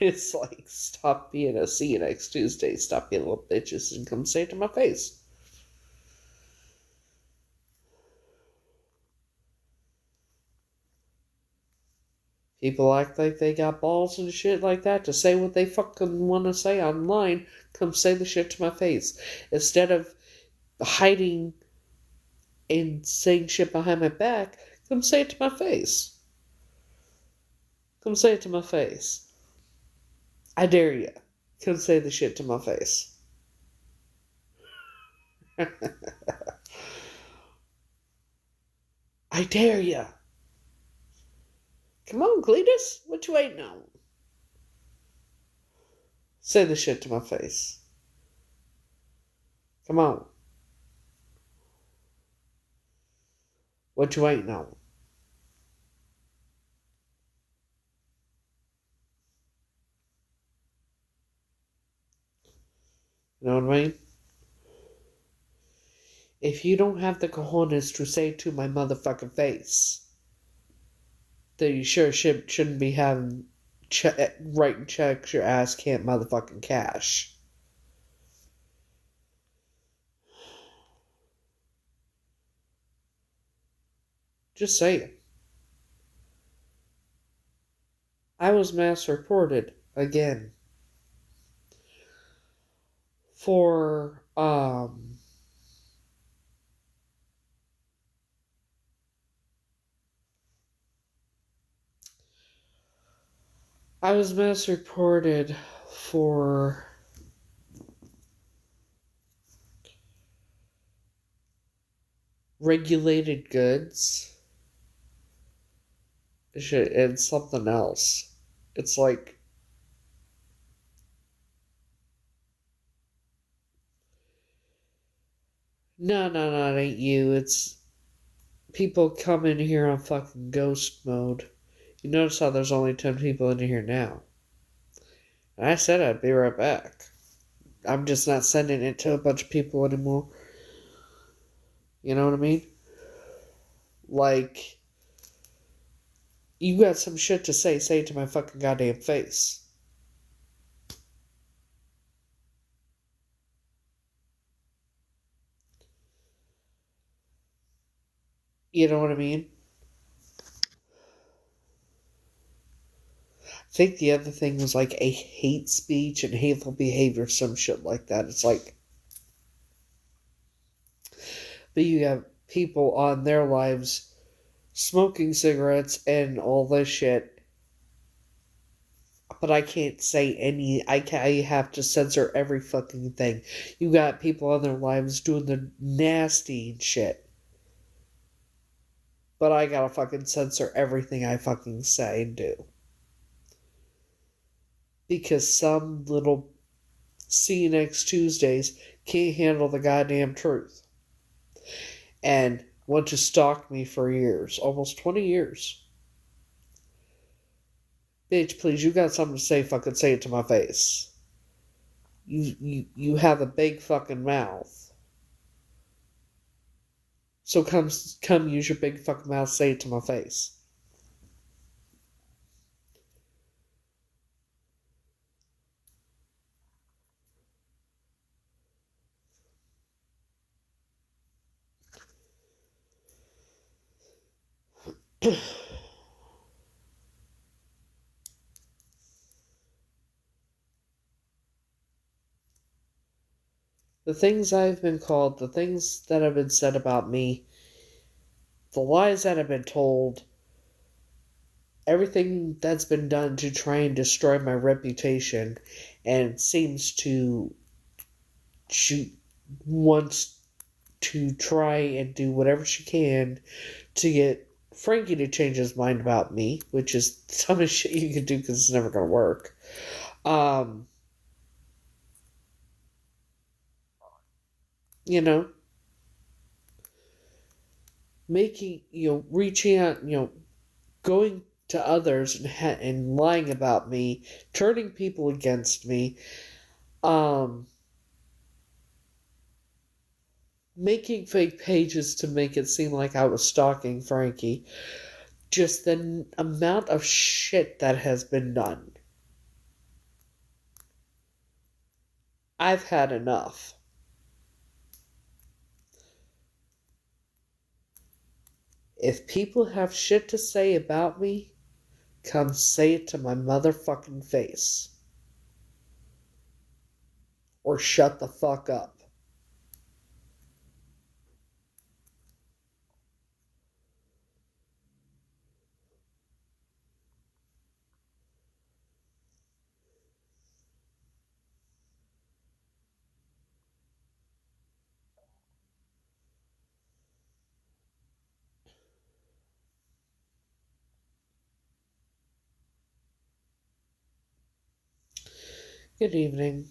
It's like, stop being a see you next Tuesday, stop being little bitches, and come say it to my face. People act like they got balls and shit like that to say what they fucking want to say online. Come say the shit to my face. Instead of hiding and saying shit behind my back, come say it to my face. Come say it to my face. I dare you. Come say the shit to my face. I dare you. Come on, Cletus. What you waiting on? Say the shit to my face. Come on. What you waiting on? You know what I mean? If you don't have the cojones to say to my motherfucking face, then you sure shouldn't be having writing checks your ass can't motherfucking cash. Just saying. I was mass reported again for I was mass reported for regulated goods and something else. It's like, no, it ain't you. It's people come in here on fucking ghost mode. You notice how there's only 10 people in here now. And I said I'd be right back. I'm just not sending it to a bunch of people anymore. You know what I mean? Like, you got some shit to say it to my fucking goddamn face. You know what I mean? I think the other thing was like a hate speech and hateful behavior, some shit like that. It's like, but you have people on their lives smoking cigarettes and all this shit, but I can't say any. I have to censor every fucking thing. You got people on their lives doing the nasty shit, but I gotta fucking censor everything I fucking say and do. Because some little see you next Tuesdays can't handle the goddamn truth. And want to stalk me for years. Almost 20 years. Bitch, please, you got something to say, fucking say it to my face. You have a big fucking mouth. So come use your big fucking mouth, say it to my face. The things I've been called, the things that have been said about me, the lies that have been told, everything that's been done to try and destroy my reputation, and seems to she wants to try and do whatever she can to get Frankie to change his mind about me, which is some of shit you can do because it's never going to work. You know, making, reaching out, going to others and lying about me, turning people against me, making fake pages to make it seem like I was stalking Frankie. Just the amount of shit that has been done. I've had enough. If people have shit to say about me, come say it to my motherfucking face. Or shut the fuck up. Good evening.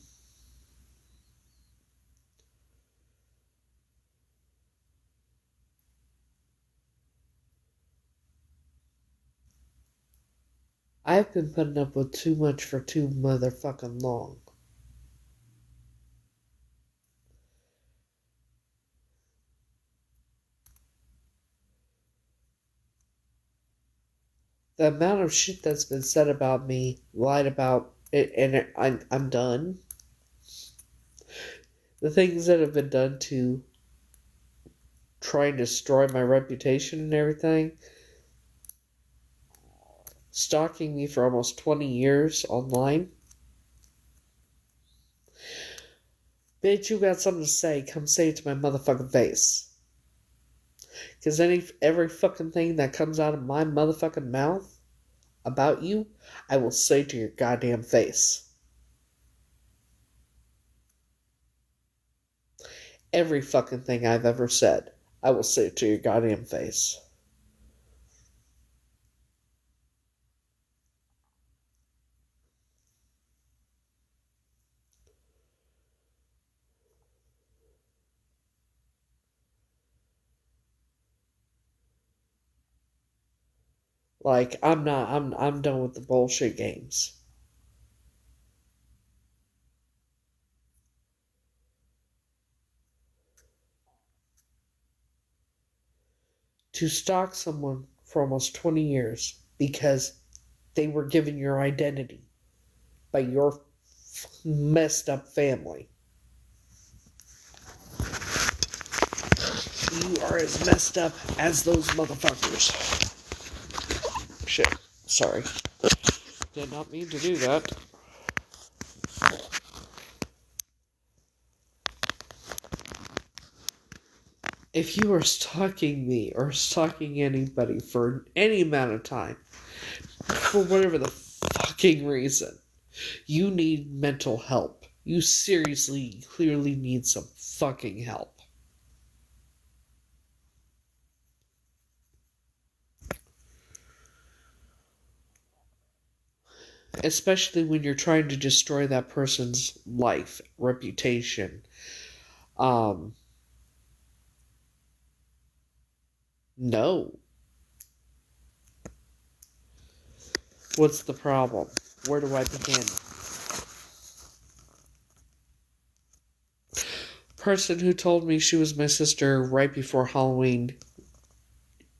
I've been putting up with too much for too motherfucking long. The amount of shit that's been said about me, lied about, and I'm done. The things that have been done to try and destroy my reputation and everything. Stalking me for almost 20 years online. Bitch, you got something to say, come say it to my motherfucking face. Because every fucking thing that comes out of my motherfucking mouth about you, I will say to your goddamn face. Every fucking thing I've ever said, I will say it to your goddamn face. Like, I'm done with the bullshit games. To stalk someone for almost 20 years because they were given your identity by your messed up family. You are as messed up as those motherfuckers. Shit. Sorry. Did not mean to do that. If you are stalking me or stalking anybody for any amount of time, for whatever the fucking reason, you need mental help. You seriously, clearly need some fucking help. Especially when you're trying to destroy that person's life, reputation. No. What's the problem? Where do I begin? Person who told me she was my sister right before Halloween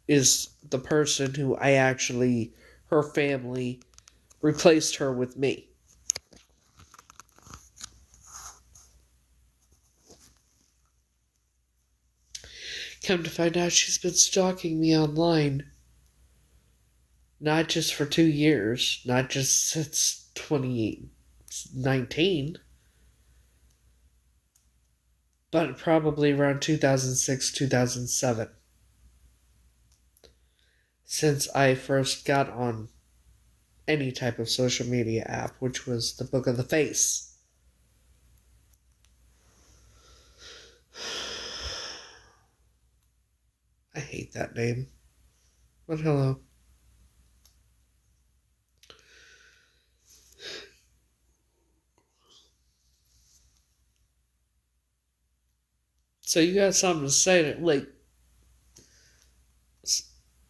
is the person who her family replaced her with me. Come to find out, she's been stalking me online. Not just for 2 years, not just since 2019, but probably around 2006, 2007. Since I first got on any type of social media app, which was the Book of the Face. I hate that name. But hello. So you got something to say to, like,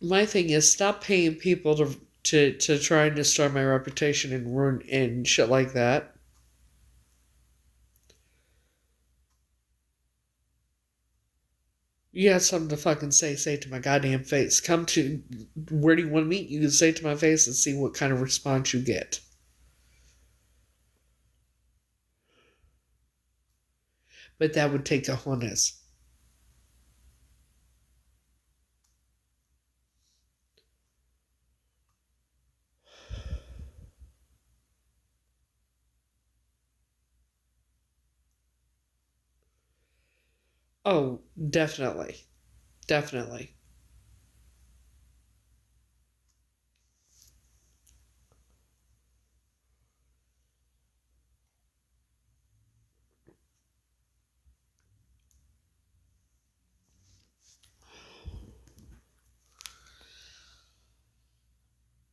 my thing is, stop paying people to try and destroy my reputation and ruin and shit like that. You got something to fucking say it to my goddamn face. Where do you want to meet? You can say it to my face and see what kind of response you get. But that would take cojones. Oh, definitely. Definitely.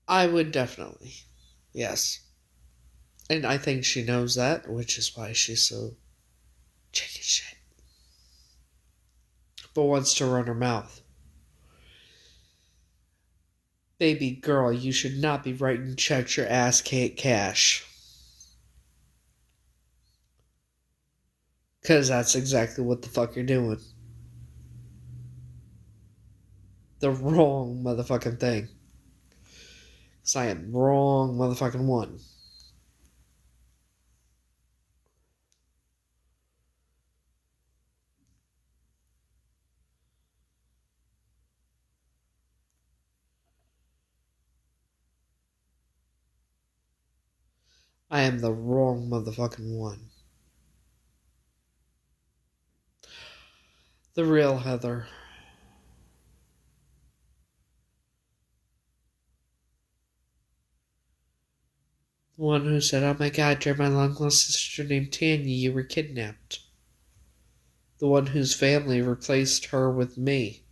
I would definitely. Yes. And I think she knows that, which is why she's so chicken shit. But wants to run her mouth. Baby girl, you should not be writing checks your ass can't cash. Because that's exactly what the fuck you're doing. The wrong motherfucking thing. Because I am wrong motherfucking one. I am the wrong motherfucking one. The real Heather. The one who said, "Oh my god, you're my long lost sister named Tanya, you were kidnapped." The one whose family replaced her with me.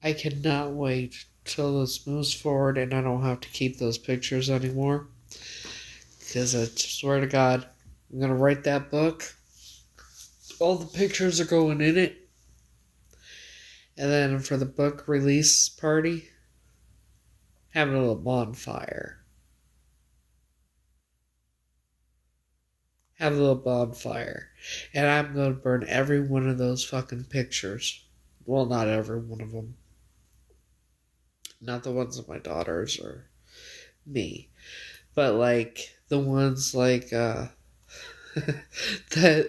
I cannot wait till this moves forward and I don't have to keep those pictures anymore. Because I swear to God, I'm going to write that book. All the pictures are going in it. And then for the book release party, having a little bonfire. Have a little bonfire. And I'm going to burn every one of those fucking pictures. Well, not every one of them. Not the ones of my daughters or me. But like the ones like that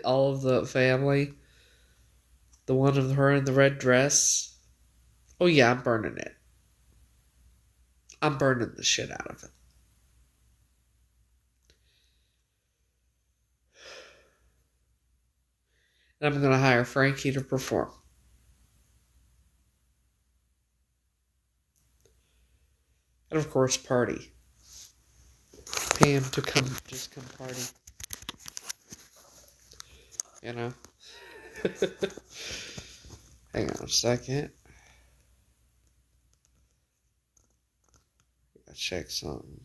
all of the family. The one of her in the red dress. Oh yeah, I'm burning it. I'm burning the shit out of it. And I'm gonna hire Frankie to perform. And of course party. Pay him to just come party. You know? Hang on a second. I gotta check something.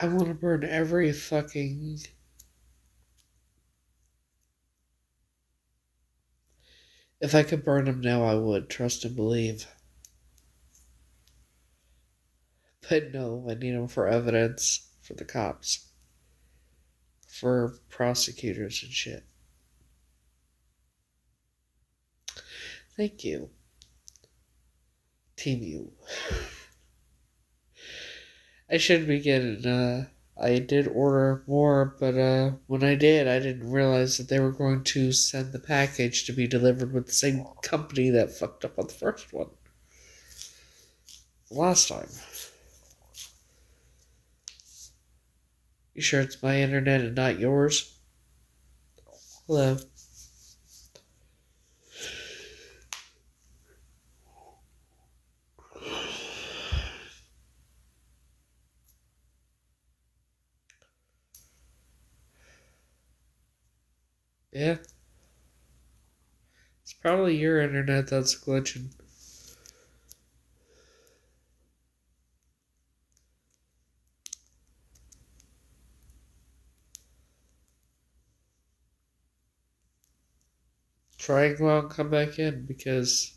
I want to burn every fucking... If I could burn them now, I would. Trust and believe. But no, I need them for evidence. For the cops. For prosecutors and shit. Thank you. Team you. I should be getting, I did order more, but when I did, I didn't realize that they were going to send the package to be delivered with the same company that fucked up on the first one. Last time. You sure it's my internet and not yours? Hello. Yeah. It's probably your internet that's glitching. Try and go out and come back in because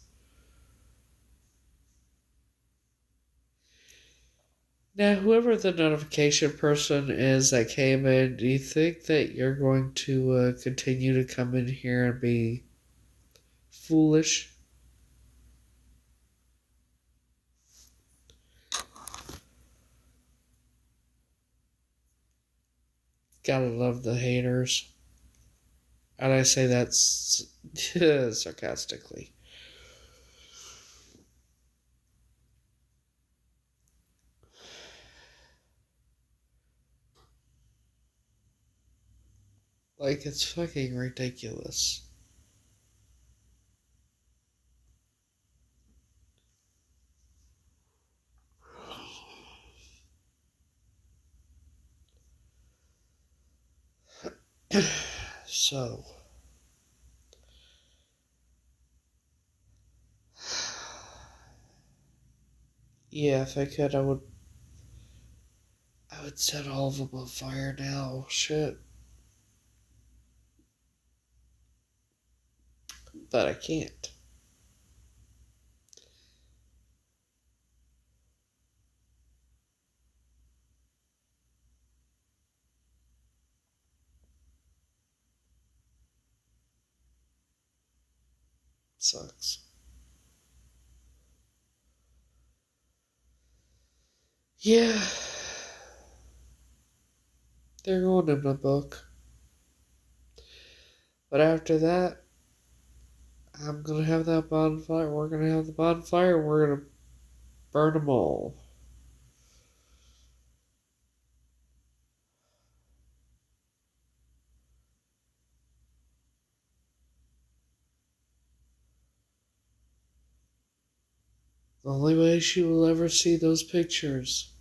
now whoever the notification person is that came in, do you think that you're going to continue to come in here and be foolish? Gotta love the haters. And I say that sarcastically. Like, it's fucking ridiculous. So, yeah, if I could, I would set all of them on fire now. Shit. But I can't. Sucks. Yeah. They're going in my book. But after that, I'm gonna have that bonfire. We're gonna have the bonfire. We're gonna burn them all. The only way she will ever see those pictures,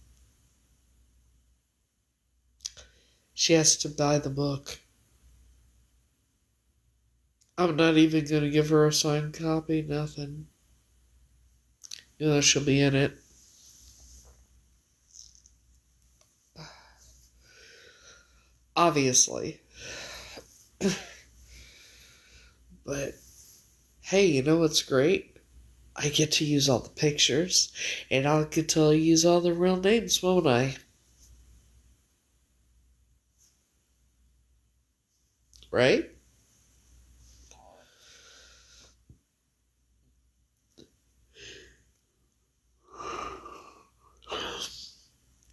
she has to buy the book. I'm not even gonna give her a signed copy, nothing. Even though she'll be in it. Obviously. But, hey, you know what's great? I get to use all the pictures, and I'll get to use all the real names, won't I? Right?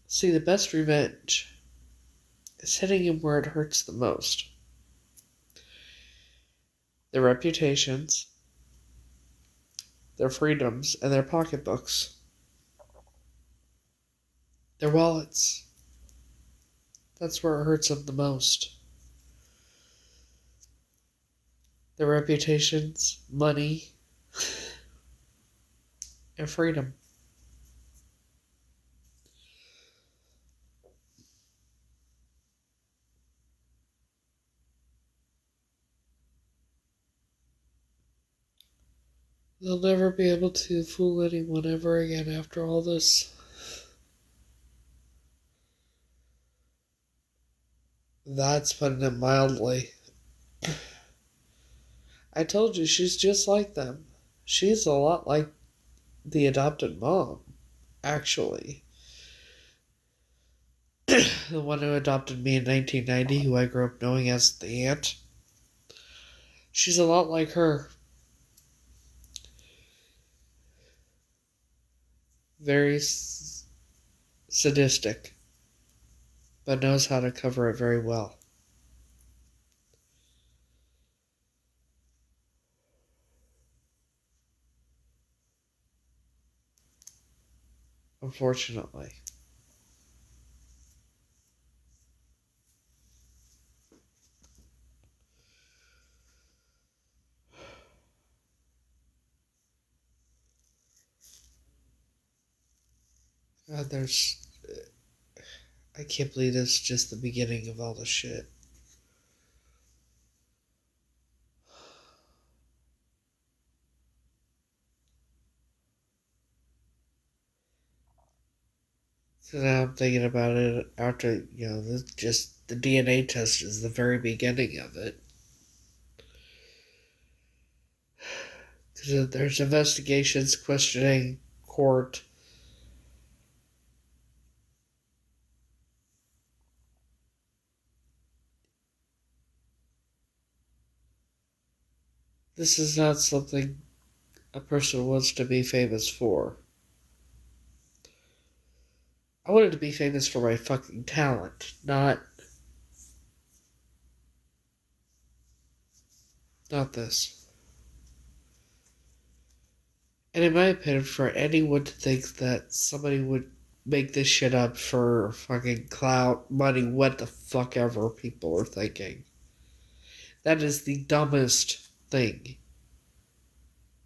See, the best revenge is hitting him where it hurts the most. Their reputations, their freedoms, and their pocketbooks. Their wallets. That's where it hurts them the most. Their reputations, money, and freedom. They'll never be able to fool anyone ever again after all this. That's putting it mildly. I told you, she's just like them. She's a lot like the adopted mom, actually. The one who adopted me in 1990, who I grew up knowing as the aunt. She's a lot like her. Very sadistic, but knows how to cover it very well. Unfortunately. God, I can't believe this is just the beginning of all the shit. So now I'm thinking about it after, the DNA test is the very beginning of it. Because there's investigations questioning court. This is not something a person wants to be famous for. I wanted to be famous for my fucking talent, not this. And in my opinion, for anyone to think that somebody would make this shit up for fucking clout, money, what the fuck ever people are thinking. That is the dumbest thing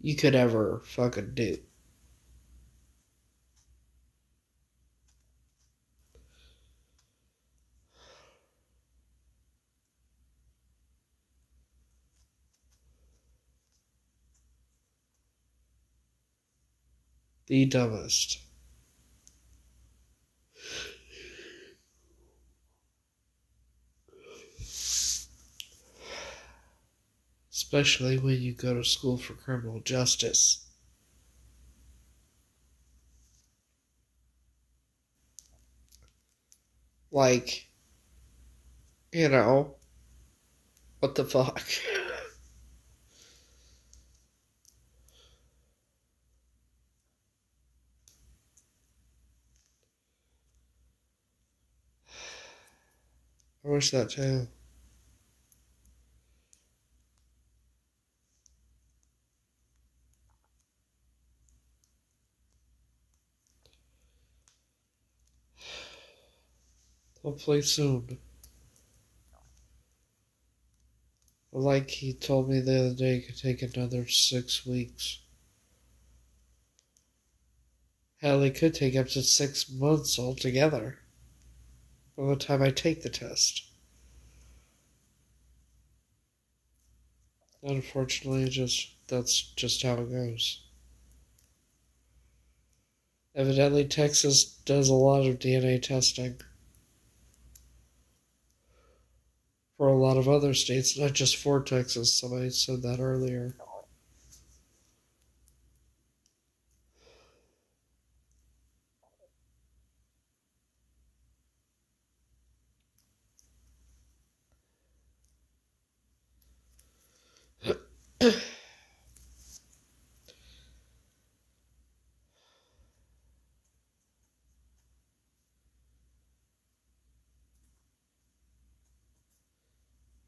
you could ever fucking do. The dumbest. Especially when you go to school for criminal justice. Like, what the fuck? I wish that too. Hopefully soon. Like he told me the other day, it could take another 6 weeks. Hell, it could take up to 6 months altogether by the time I take the test. Unfortunately, that's just how it goes. Evidently, Texas does a lot of DNA testing for a lot of other states, not just for Texas. Somebody said that earlier.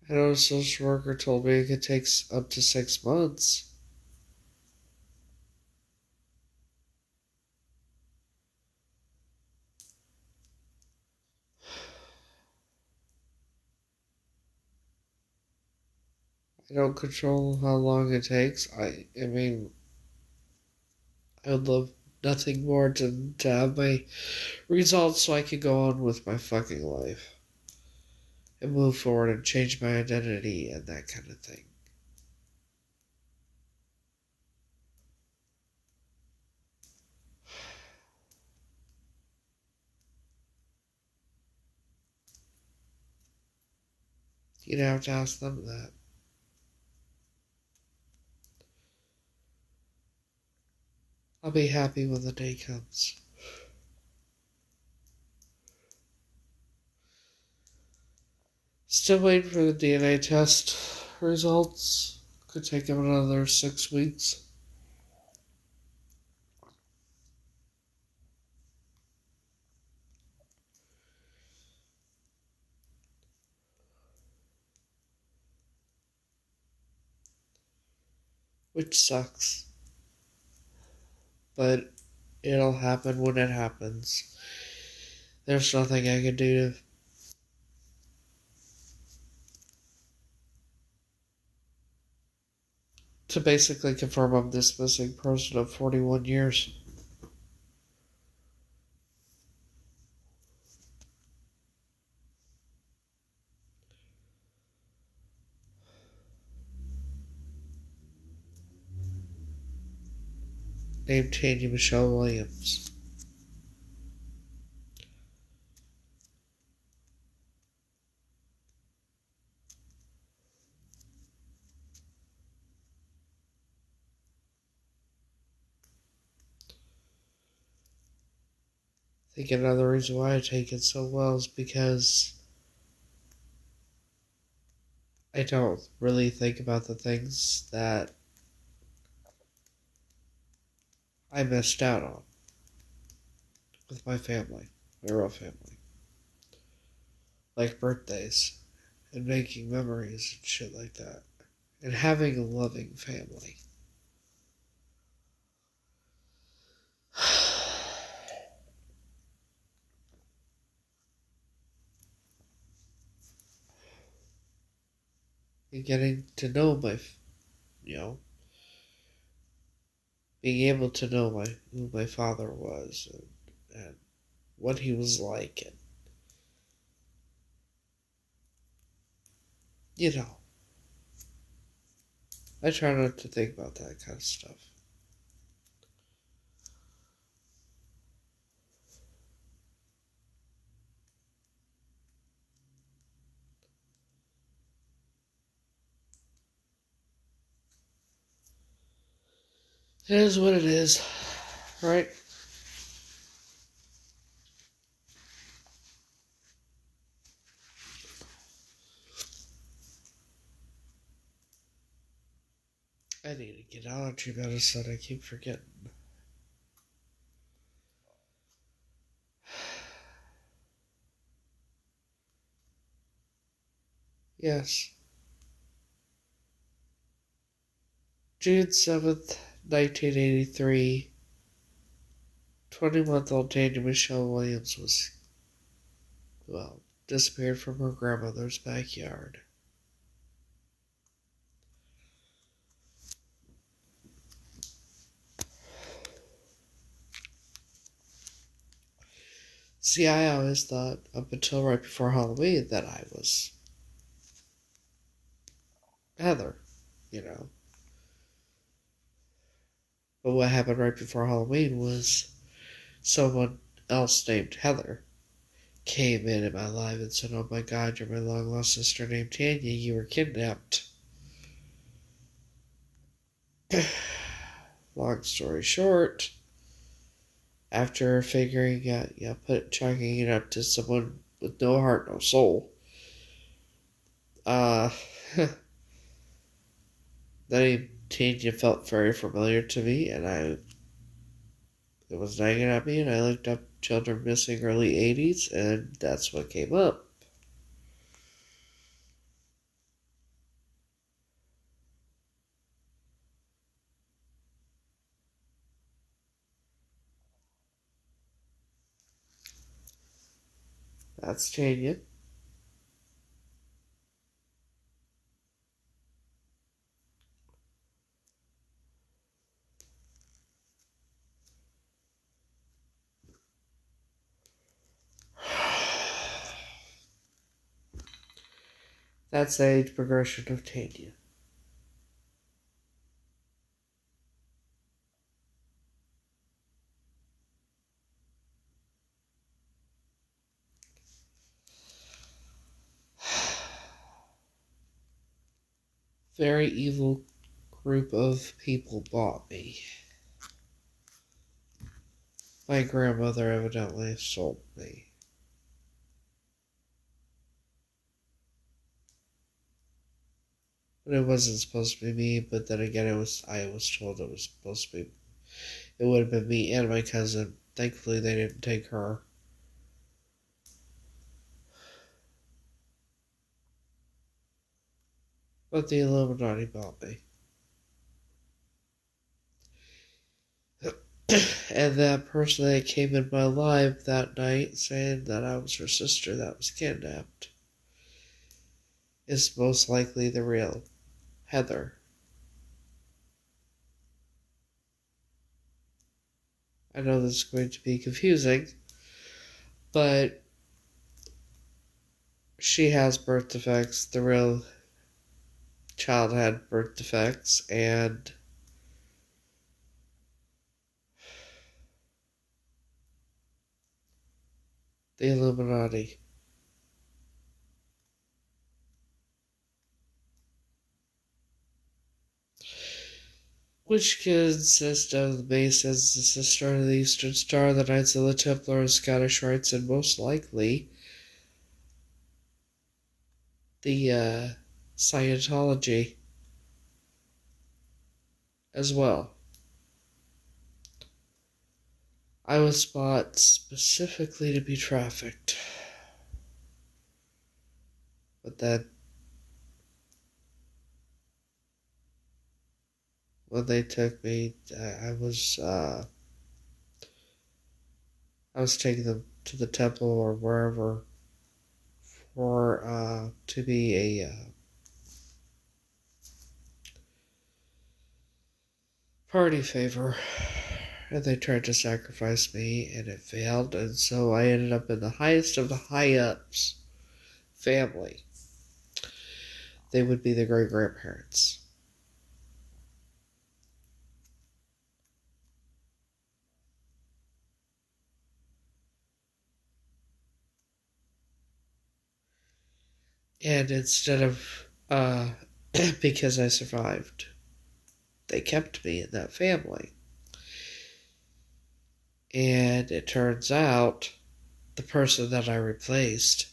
I know a social worker told me it could take up to 6 months. I don't control how long it takes. I mean, I would love nothing more to have my results so I could go on with my fucking life and move forward and change my identity and that kind of thing. You'd have to ask them that. I'll be happy when the day comes. Still waiting for the DNA test results. Could take them another 6 weeks. which sucks. But it'll happen when it happens. There's nothing I can do to basically confirm I'm this missing person of 41 years. Named Tanya Michelle Williams. I think another reason why I take it so well is because I don't really think about the things that I missed out on with my family, my real family. Like birthdays and making memories and shit like that. And having a loving family. And getting to know you know, being able to know who my father was and what he was like. And, you know, I try not to think about that kind of stuff. It is what it is, right? I need to get allergy medicine. I keep forgetting. Yes. June 7th, 1983. 20-month-old Tanya Michelle Williams was, disappeared from her grandmother's backyard. See, I always thought, up until right before Halloween, that I was Heather, you know. But what happened right before Halloween was someone else named Heather came in my life and said, "Oh my God, you're my long-lost sister named Tanya. You were kidnapped." Long story short, after figuring out, chalking it up to someone with no heart, no soul, the name Tanya felt very familiar to me, and it was nagging at me, and I looked up children missing early 80s, and that's what came up. That's Tanya. That's the age progression of Tanya. Very evil group of people bought me. My grandmother evidently sold me. But it wasn't supposed to be me, but then again I was told it was supposed to be. It would have been me and my cousin. Thankfully they didn't take her. But the Illuminati bought me. And that person that came in my live that night saying that I was her sister that was kidnapped is most likely the real Heather. I know this is going to be confusing, but she has birth defects. The real child had birth defects, and the Illuminati. Which consists of the Masons, the Sister of the Eastern Star, the Knights of the Templar, Scottish Rites, and most likely the Scientology as well. I was bought specifically to be trafficked. But then, when they took me, I was taking them to the temple or wherever for to be a party favor, and they tried to sacrifice me, and it failed, and so I ended up in the highest of the high-ups family. They would be the great-grandparents. And instead of, because I survived, they kept me in that family. And it turns out the person that I replaced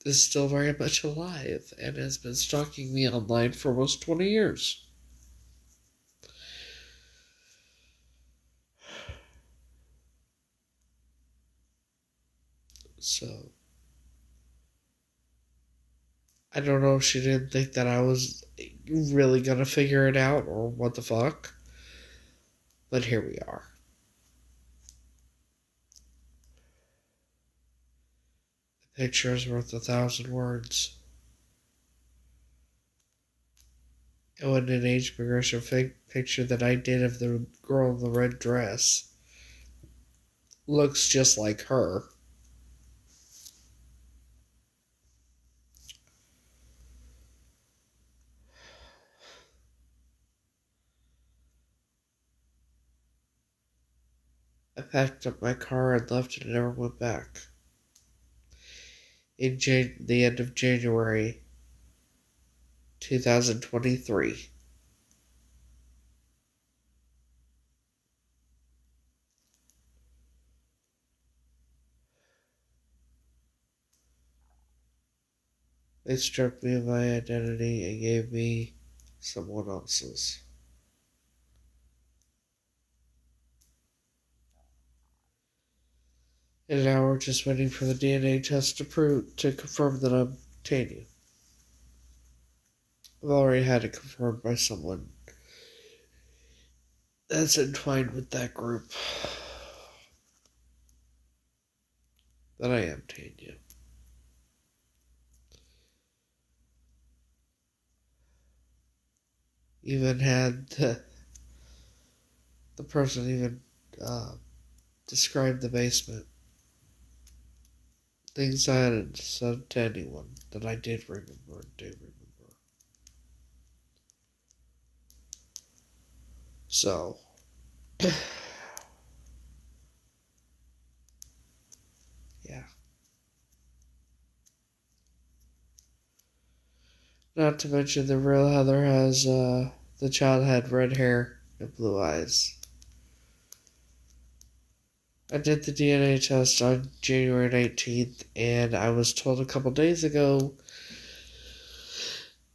is still very much alive and has been stalking me online for almost 20 years. So, I don't know if she didn't think that I was really gonna figure it out or what the fuck. But here we are. The picture is worth 1,000 words. And when an age progression picture that I did of the girl in the red dress looks just like her. I packed up my car and left and never went back. In the end of January 2023. They stripped me of my identity and gave me someone else's. And now we're just waiting for the DNA test to confirm that I'm Tanya. I've already had it confirmed by someone that's entwined with that group that I am Tanya. Even had the person even described the basement. Things I hadn't said to anyone that I did remember and do remember. So, yeah. Not to mention the real Heather has, the child had red hair and blue eyes. I did the DNA test on January 19th, and I was told a couple days ago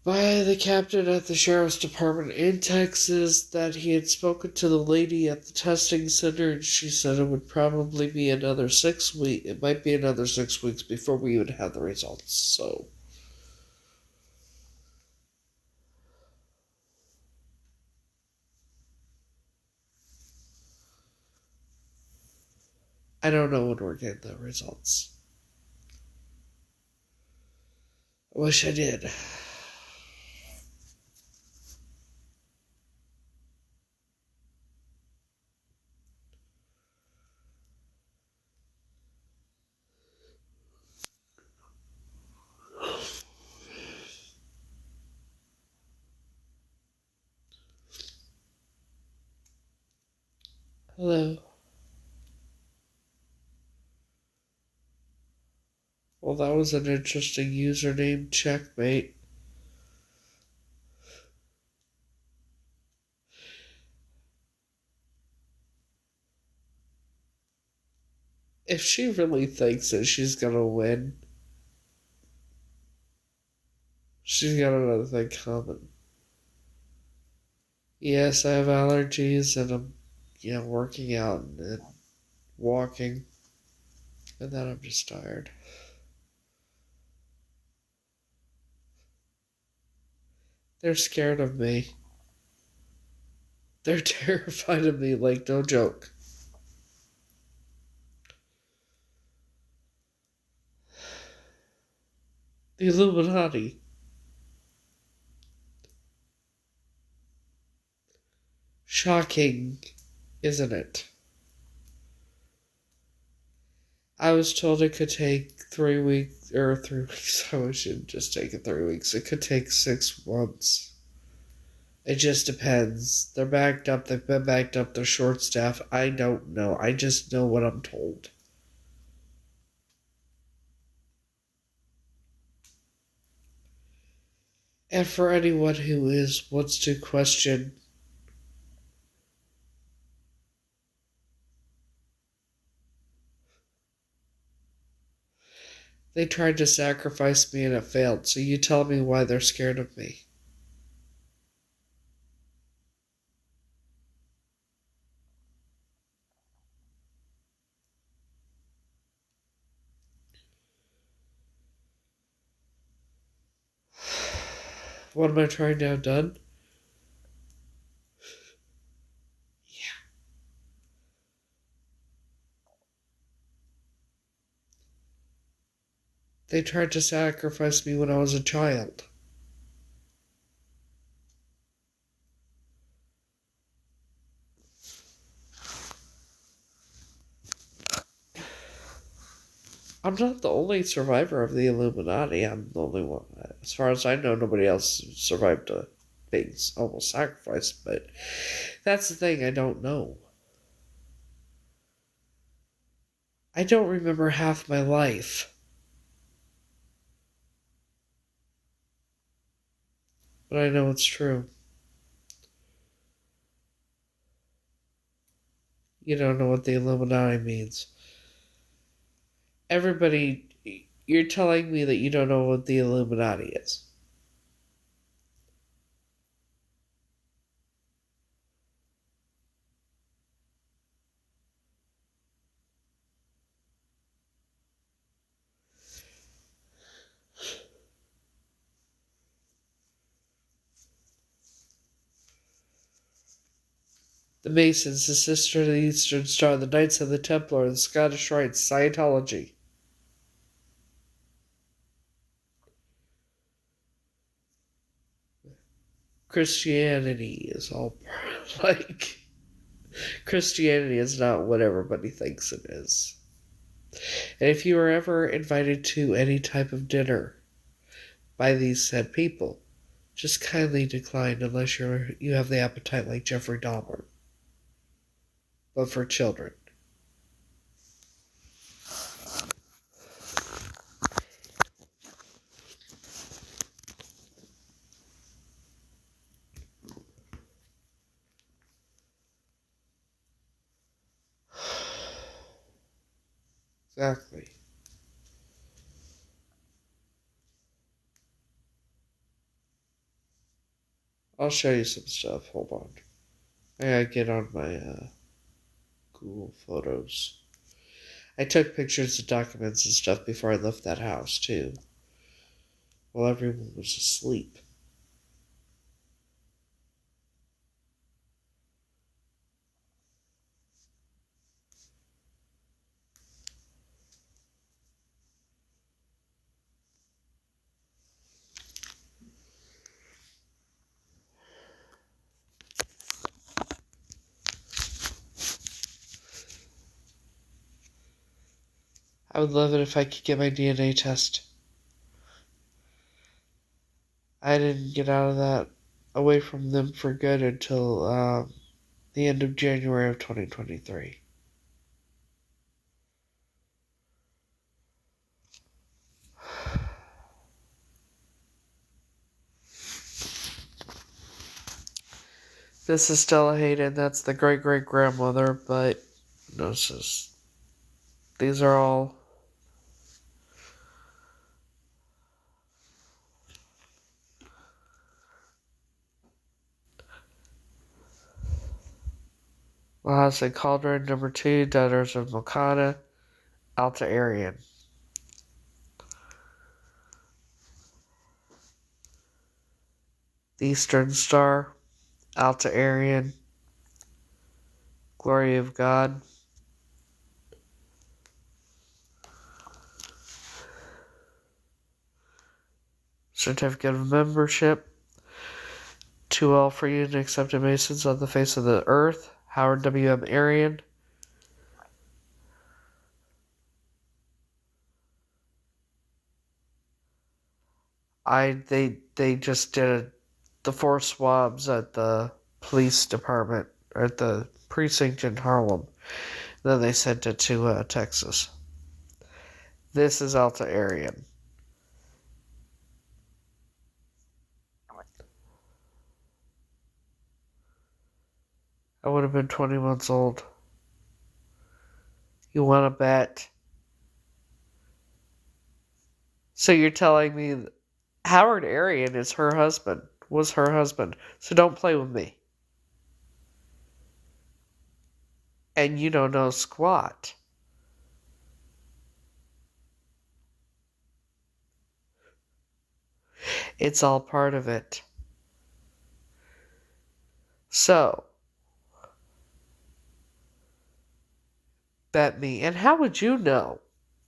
by the captain at the sheriff's department in Texas that he had spoken to the lady at the testing center, and she said it would probably be another 6 weeks. It might be another 6 weeks before we would have the results, so. I don't know when we're getting the results. I wish I did. Hello. Well, that was an interesting username, checkmate. If she really thinks that she's gonna win, she's got another thing coming. Yes, I have allergies and I'm working out and walking. And then I'm just tired. They're scared of me. They're terrified of me, like, no joke. The Illuminati. Shocking, isn't it? I was told it could take 3 weeks, or 3 weeks. I shouldn't just take it 3 weeks. It could take 6 months. It just depends. They're backed up. They've been backed up. They're short staffed. I don't know. I just know what I'm told. And for anyone who wants to question, they tried to sacrifice me and it failed. So you tell me why they're scared of me. What am I trying to have done? Yeah. They tried to sacrifice me when I was a child. I'm not the only survivor of the Illuminati. I'm the only one. As far as I know, nobody else survived being almost sacrificed. But that's the thing, I don't know. I don't remember half my life. But I know it's true. You don't know what the Illuminati means. Everybody, you're telling me that you don't know what the Illuminati is. The Masons, the Sister of the Eastern Star, the Knights of the Templar, the Scottish Rites, Scientology. Christianity is all like Christianity is not what everybody thinks it is. And if you are ever invited to any type of dinner by these said people, just kindly decline unless you have the appetite like Jeffrey Dahmer. But for children. Exactly. I'll show you some stuff. Hold on. I gotta get on my Google Photos. I took pictures of documents and stuff before I left that house, too. While everyone was asleep. I would love it if I could get my DNA test. I didn't get out of that away from them for good until the end of January of 2023. This is Stella Hayden. That's the great-great-grandmother, but no, these are all Lhasa Cauldron, number 2, Daughters of Mokana, Alta Aryan. The Eastern Star, Alta Aryan, Glory of God. Certificate of Membership, 2L for Union Accepted Masons on the Face of the Earth, Howard W.M. Aryan. They just did the 4 swabs at the police department, or at the precinct in Harlem. Then they sent it to Texas. This is Alta Aryan. I would have been 20 months old. You want to bet? So you're telling me Howard Aryan is her husband, was her husband. So don't play with me. And you don't know squat. It's all part of it. So, bet me. And how would you know,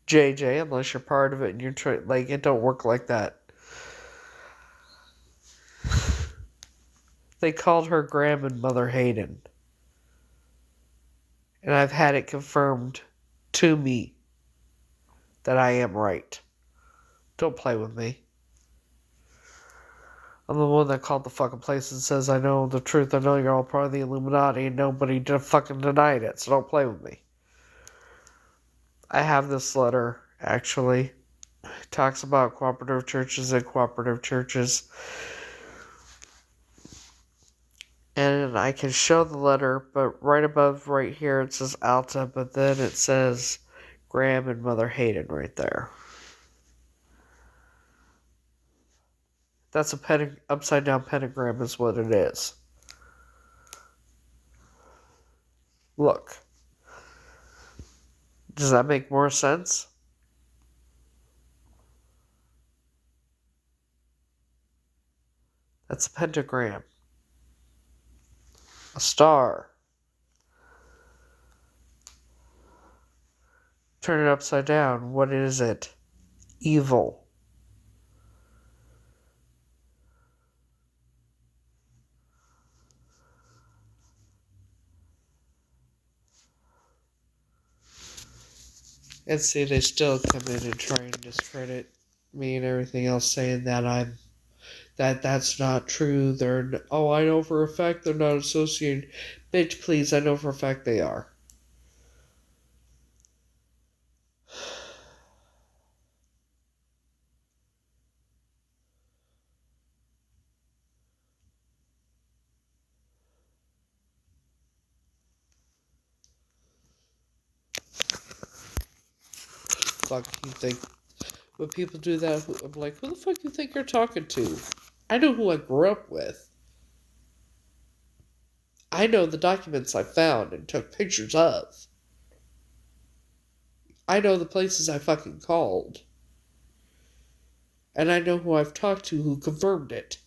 JJ, unless you're part of it and you're like, it don't work like that. They called her grandmother Hayden. And I've had it confirmed to me that I am right. Don't play with me. I'm the one that called the fucking place and says, I know the truth, I know you're all part of the Illuminati, and nobody fucking denied it, so don't play with me. I have this letter, actually. It talks about cooperative churches and cooperative churches. And I can show the letter, but right above, right here, it says Alta, but then it says Graham and Mother Hayden right there. That's a upside down pentagram is what it is. Look. Does that make more sense? That's a pentagram. A star. Turn it upside down. What is it? Evil. And see, they still come in and try and discredit me and everything else, saying that that's not true. I know for a fact they're not associated. Bitch, please, I know for a fact they are. Fuck you think? When people do that, I'm like, who the fuck you think you're talking to? I know who I grew up with. I know the documents I found and took pictures of. I know the places I fucking called. And I know who I've talked to who confirmed it.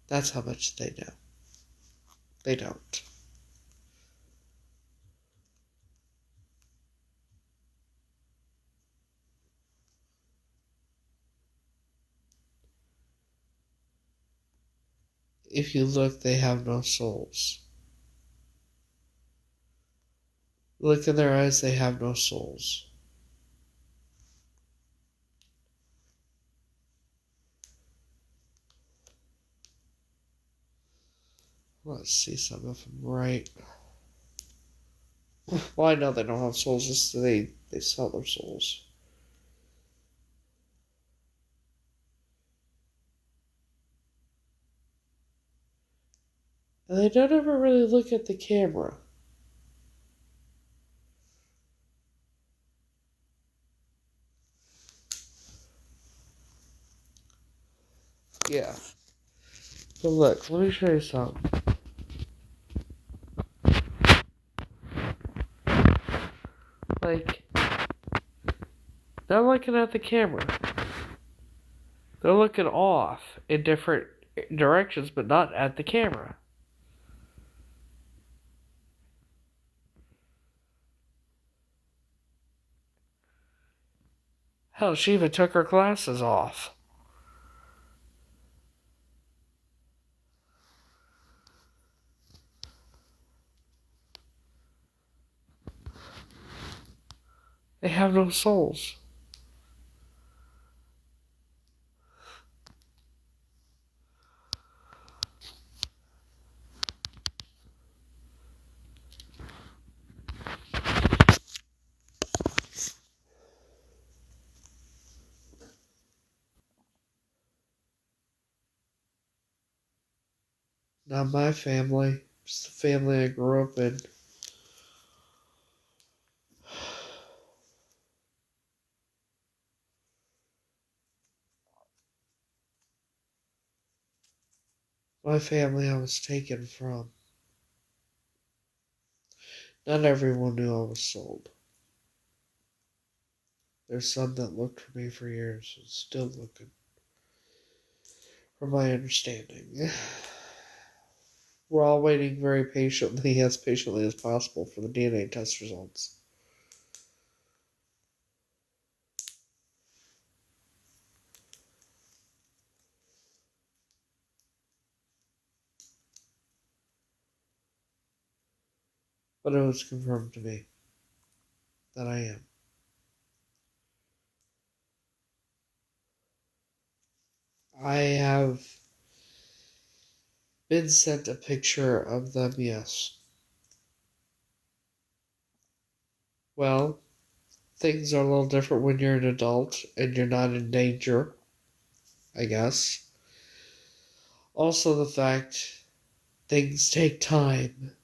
That's how much they know. They don't. If you look, they have no souls. Look in their eyes, they have no souls. Let's see some of them right. Well, I know they don't have souls, just they sell their souls. And they don't ever really look at the camera. Yeah. But look, let me show you something. Like, they're looking at the camera. They're looking off in different directions, but not at the camera. Hell, she even took her glasses off. They have no souls. Not my family. It's the family I grew up in. My family I was taken from. Not everyone knew I was sold. There's some that looked for me for years and still looking, from my understanding. We're all waiting very patiently, as patiently as possible, for the DNA test results. But it was confirmed to me that I am. I have been sent a picture of them, yes. Well, things are a little different when you're an adult and you're not in danger, I guess. Also, the fact things take time.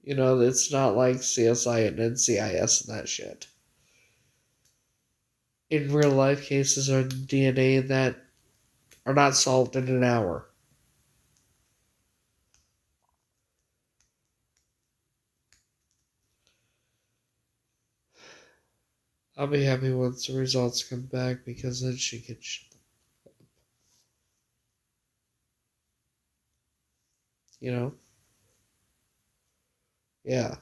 You know, it's not like CSI and NCIS and that shit. In real life, cases are DNA that are not solved in an hour. I'll be happy once the results come back because then she can shut them. You know? Yeah.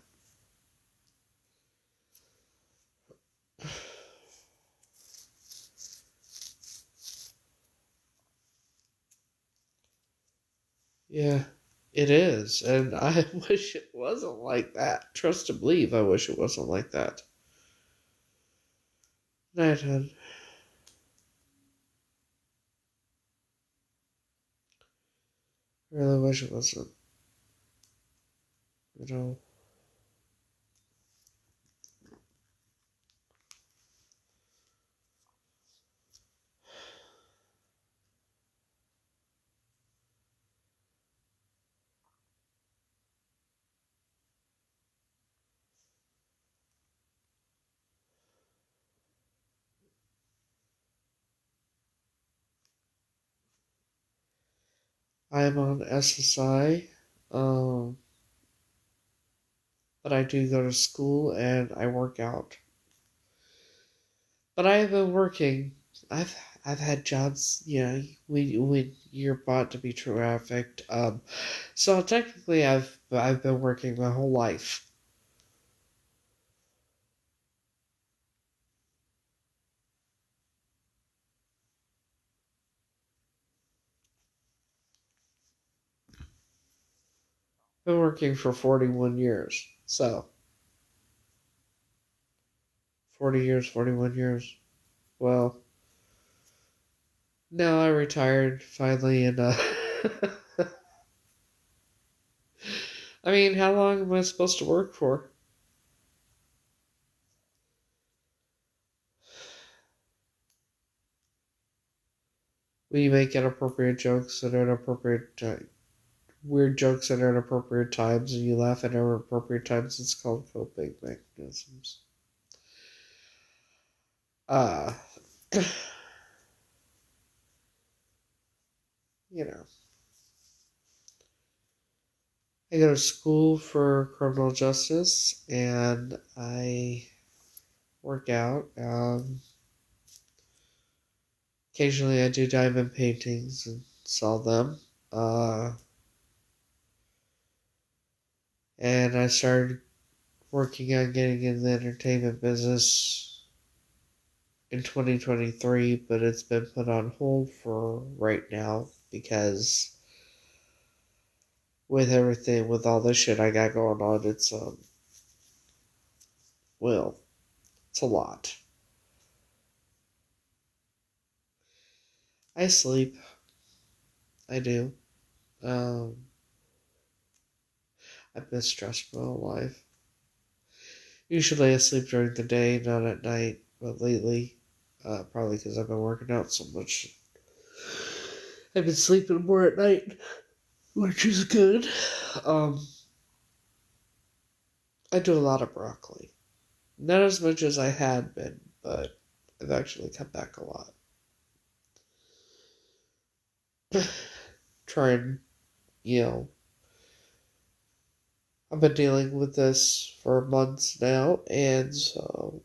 Yeah, it is. And I wish it wasn't like that. Trust and believe, I wish it wasn't like that. Night, hon. I really wish it wasn't. You know? I'm on SSI, but I do go to school and I work out. But I have been working. I've had jobs, you know, when you're bought to be trafficked. So technically, I've been working my whole life. Been working for 41 years. So, 40 years, 41 years. Well, now I retired finally, and I mean, how long am I supposed to work for? We make inappropriate jokes at inappropriate weird jokes at inappropriate times, and you laugh at inappropriate times. It's called coping mechanisms. Uh, you know, I go to school for criminal justice, and I work out. Occasionally, I do diamond paintings and sell them. And I started working on getting in the entertainment business in 2023, but it's been put on hold for right now because with everything, with all this shit I got going on, well, it's a lot. I sleep. I do. Um, I've been stressed my whole life. Usually I sleep during the day, not at night, but lately, probably because I've been working out so much, I've been sleeping more at night, which is good. Um, I do a lot of broccoli. Not as much as I had been, but I've actually cut back a lot. Trying, you know, I've been dealing with this for months now, and so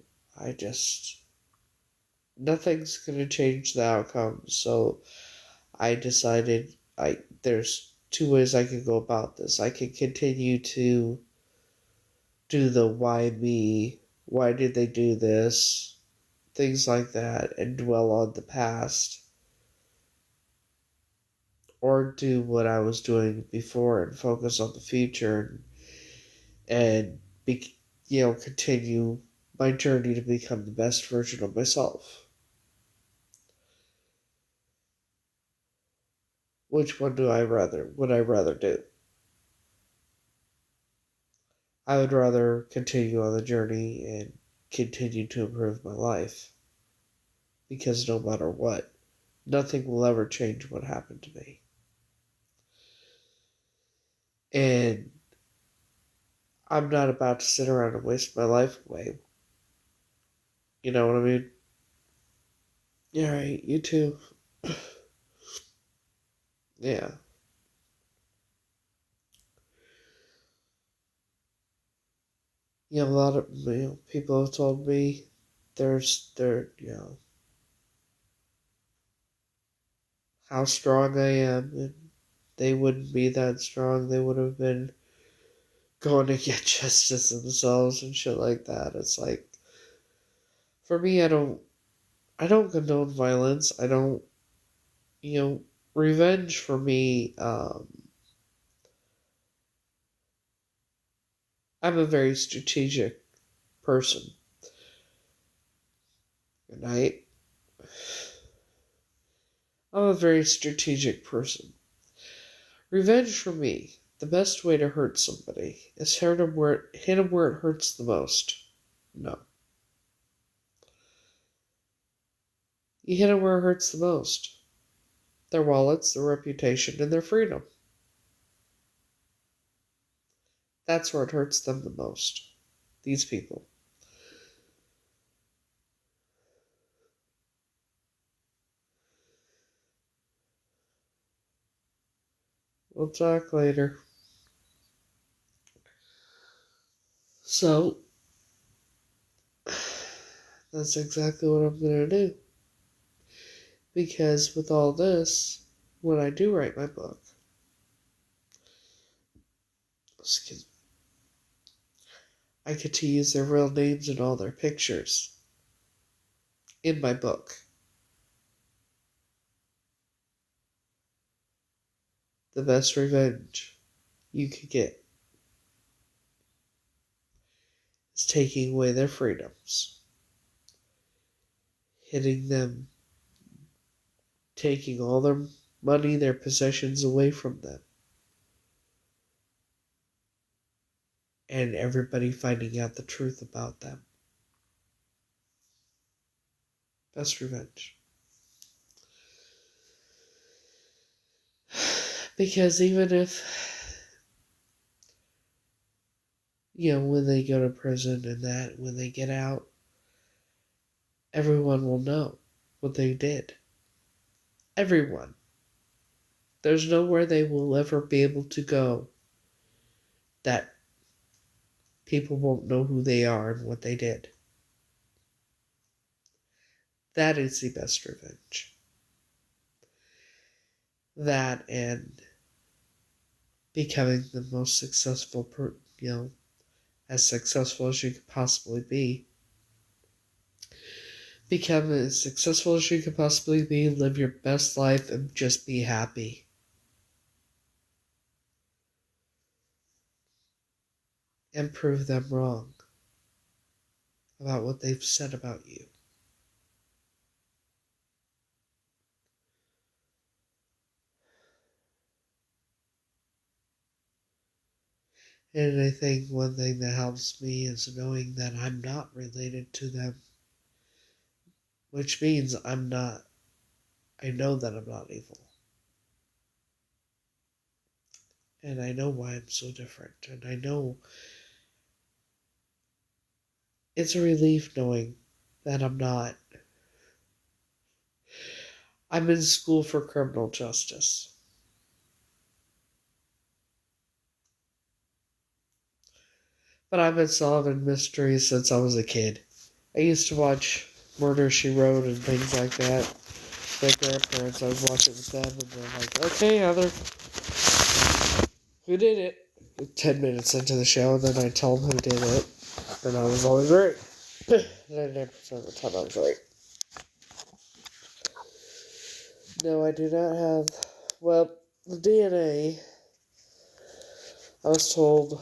nothing's gonna change the outcome. So I decided there's two ways I can go about this. I can continue to do the why me, why did they do this, things like that, and dwell on the past, or do what I was doing before and focus on the future and continue my journey to become the best version of myself. Which one would I rather do? I would rather continue on the journey and continue to improve my life. Because no matter what, nothing will ever change what happened to me. And I'm not about to sit around and waste my life away. You know what I mean? Yeah, right, you too. Yeah. A lot of people have told me how strong I am, and they wouldn't be that strong. They would have been going to get justice themselves and shit like that. It's like, for me, I don't condone violence. I don't, revenge for me. I'm a very strategic person, and I'm a very strategic person. Revenge for me, the best way to hurt somebody is hit them where it hurts the most. No. You hit them where it hurts the most. Their wallets, their reputation, and their freedom. That's where it hurts them the most. These people. We'll talk later. So, that's exactly what I'm going to do. Because with all this, when I do write my book, excuse me, I get to use their real names and all their pictures in my book. The best revenge you could get. is taking away their freedoms, hitting them, taking all their money, their possessions away from them, and everybody finding out the truth about them. That's revenge. Because even if, when they go to prison and that, when they get out, everyone will know what they did. Everyone. There's nowhere they will ever be able to go that people won't know who they are and what they did. That is the best revenge. That and becoming the most successful, as successful as you could possibly be. Become as successful as you could possibly be, live your best life, and just be happy. And prove them wrong about what they've said about you. And I think one thing that helps me is knowing that I'm not related to them. Which means I know that I'm not evil. And I know why I'm so different. And I know it's a relief knowing that I'm not. I'm in school for criminal justice. But I've been solving mysteries since I was a kid. I used to watch Murder, She Wrote and things like that. My grandparents, I would watch it with them, and they're like, okay, Heather, who did it? 10 minutes into the show, and then I tell them who did it, and I was always right. 99% of the time I was right. No, I do not have, the DNA, I was told,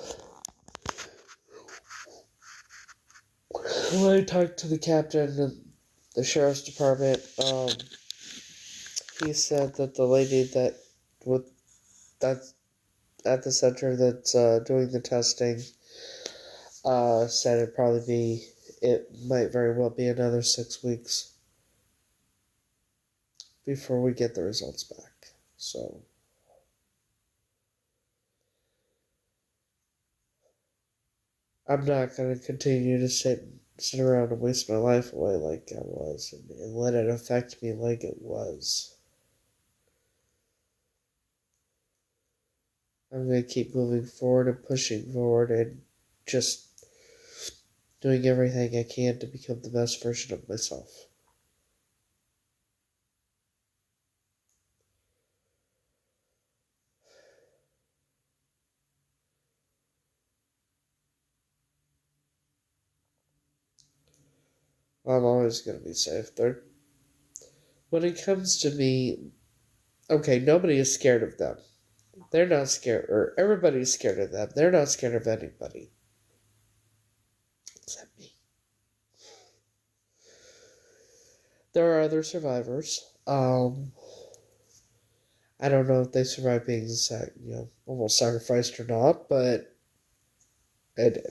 when I talked to the captain of the sheriff's department, he said that the lady that's at the center that's doing the testing said it might very well be another 6 weeks before we get the results back. So I'm not going to continue to sit around and waste my life away like I was and let it affect me like it was. I'm going to keep moving forward and pushing forward and just doing everything I can to become the best version of myself. I'm always going to be safe. When it comes to me, okay, nobody is scared of them. They're not scared, or everybody's scared of them. They're not scared of anybody. Except me. There are other survivors. I don't know if they survived being, almost sacrificed or not, but they did.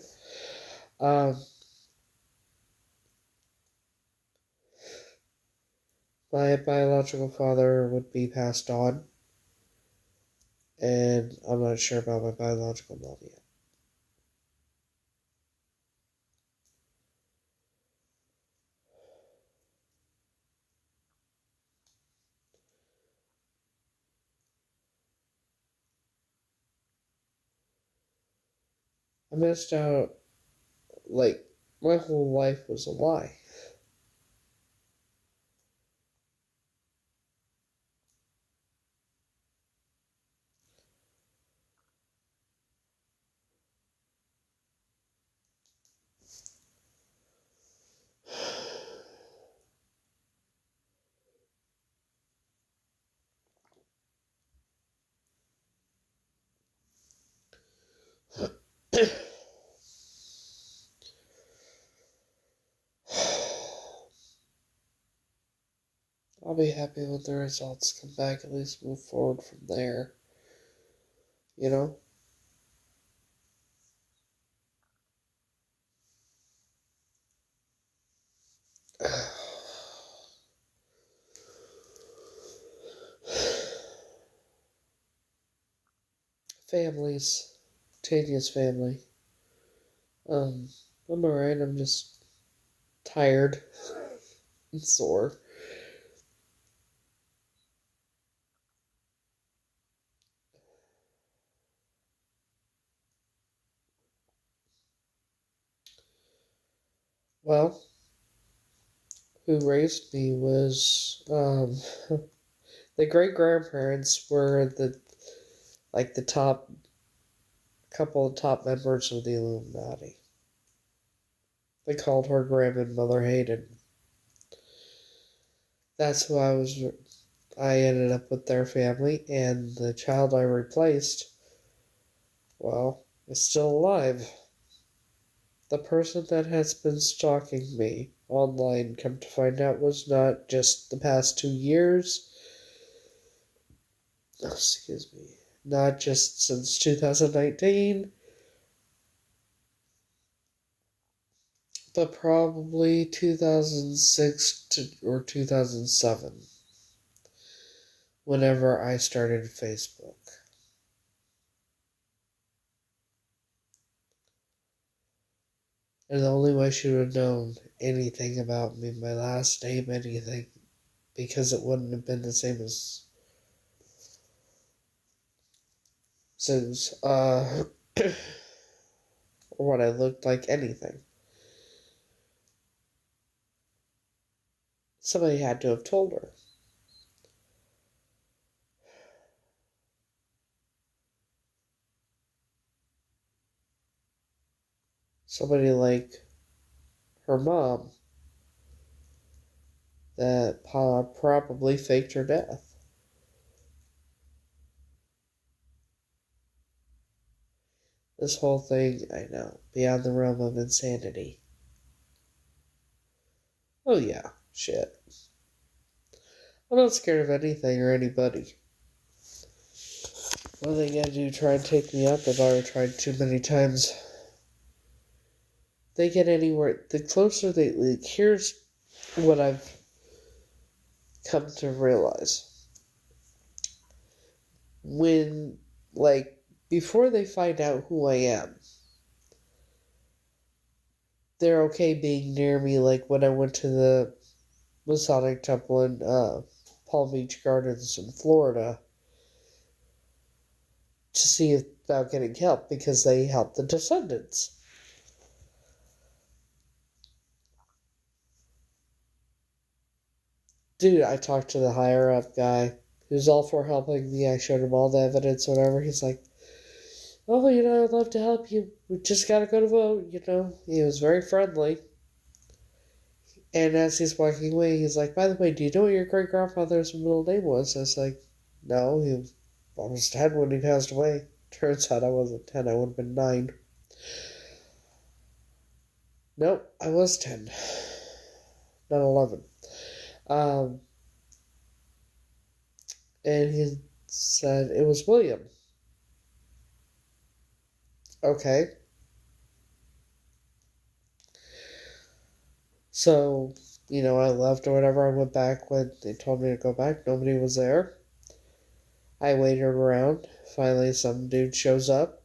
My biological father would be passed on, and I'm not sure about my biological mom yet. I missed out, my whole life was a lie. I'll be happy when the results come back, at least move forward from there. You know? Families. Tanya's family. I'm alright, I'm just tired and sore. Well, who raised me was, the great grandparents were the top couple of top members of the Illuminati. They called her grandmother Hayden. That's who I ended up with their family, and the child I replaced, well, is still alive. The person that has been stalking me online, come to find out, was not just the past 2 years. Excuse me. Not just since 2019, but probably 2006 or 2007, whenever I started Facebook. And the only way she would have known anything about me, my last name, anything, because it wouldn't have been the same as since, or what I looked like, anything. Somebody had to have told her. Somebody like her mom that probably faked her death. This whole thing, I know, beyond the realm of insanity. Oh yeah, shit. I'm not scared of anything or anybody. What are they gonna do, try and take me out? They've already tried too many times. They get anywhere, the closer they, like, here's what I've come to realize. When, like, before they find out who I am, they're okay being near me, like when I went to the Masonic Temple in Palm Beach Gardens in Florida to see about getting help because they help the descendants. Dude, I talked to the higher up guy who's all for helping me. I showed him all the evidence, whatever. He's like, oh, I'd love to help you. We just gotta go to vote. He was very friendly. And as he's walking away, he's like, by the way, do you know what your great grandfather's middle name was? I was like, no, he was almost 10 when he passed away. Turns out I wasn't 10, I would have been 9. Nope, I was 10, not 11. And he said it was William. Okay. So, I left or whatever. I went back when they told me to go back. Nobody was there. I waited around. Finally, some dude shows up.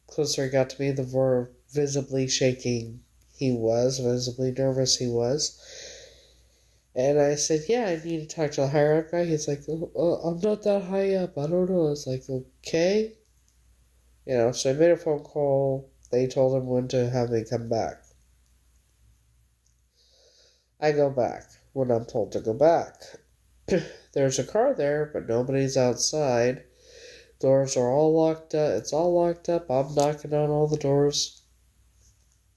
Closer he got to me, the more visibly shaking he was, visibly nervous he was. And I said, yeah, I need to talk to the higher up guy. He's like, I'm not that high up. I don't know. I was like, okay. So I made a phone call. They told him when to have me come back. I go back when I'm told to go back. There's a car there, but nobody's outside. Doors are all locked up. It's all locked up. I'm knocking on all the doors.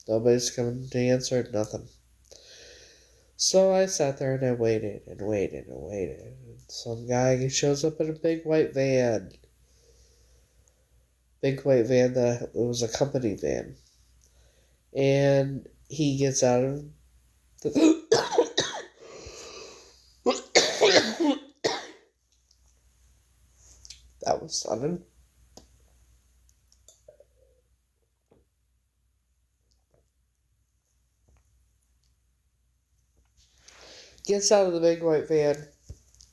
Nobody's coming to answer it, nothing. So I sat there and I waited and waited and waited. And some guy shows up in a big white van. Big white van that it was a company van. And he gets out of the That was sudden. Gets out of the big white van.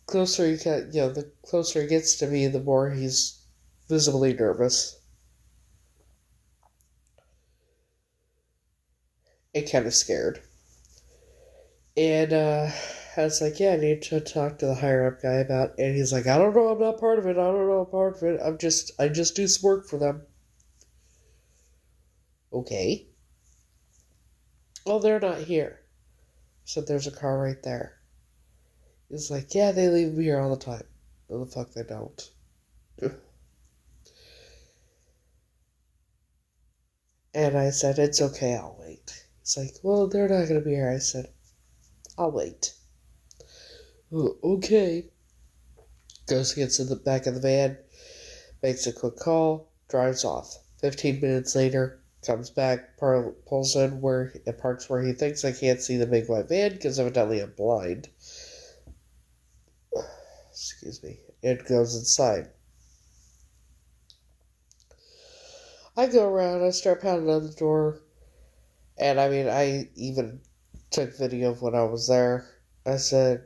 Closer he can, the closer he gets to me, the more he's visibly nervous. And kind of scared. And I was like, yeah, I need to talk to the higher up guy about it. And he's like, I don't know, I'm not part of it. I don't know, I'm part of it. I just do some work for them. Okay. Oh, they're not here. So there's a car right there. He's like, yeah, they leave me here all the time. No, the fuck they don't. And I said, it's okay, I'll wait. He's like, well, they're not going to be here. I said, I'll wait. Oh, okay. Goes, gets in the back of the van, makes a quick call, drives off. 15 minutes later, comes back, pulls in where it parks where he thinks I can't see the big white van because evidently I'm blind. Excuse me. And goes inside. I go around, I start pounding on the door, and I even took video of when I was there. I said,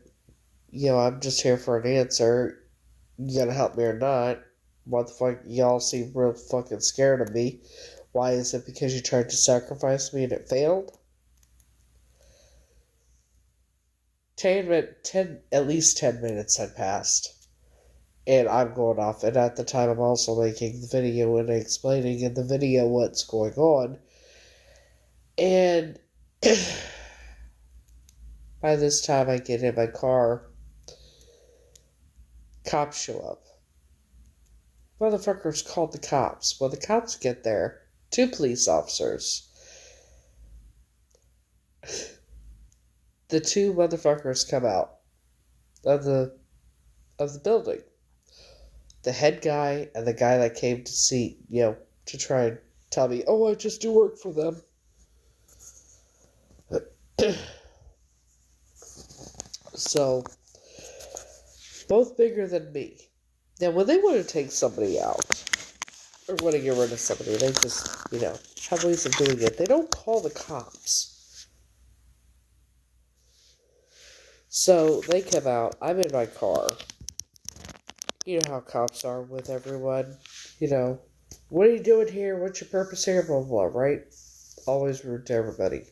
I'm just here for an answer. You gonna help me or not? What the fuck? Y'all seem real fucking scared of me. Why is it because you tried to sacrifice me and it failed? At least 10 minutes had passed. And I'm going off. And at the time, I'm also making the video and explaining in the video what's going on. And by this time, I get in my car. Cops show up. Motherfuckers called the cops. When the cops get there, 2 police officers. The 2 motherfuckers come out of the building. The head guy and the guy that came to see, to try and tell me, oh, I just do work for them. So, both bigger than me. Now, when they want to take somebody out, or want to get rid of somebody, they just, have ways of doing it. They don't call the cops. So, they come out. I'm in my car. You know how cops are with everyone. What are you doing here? What's your purpose here? Blah, blah, blah, right? Always rude to everybody.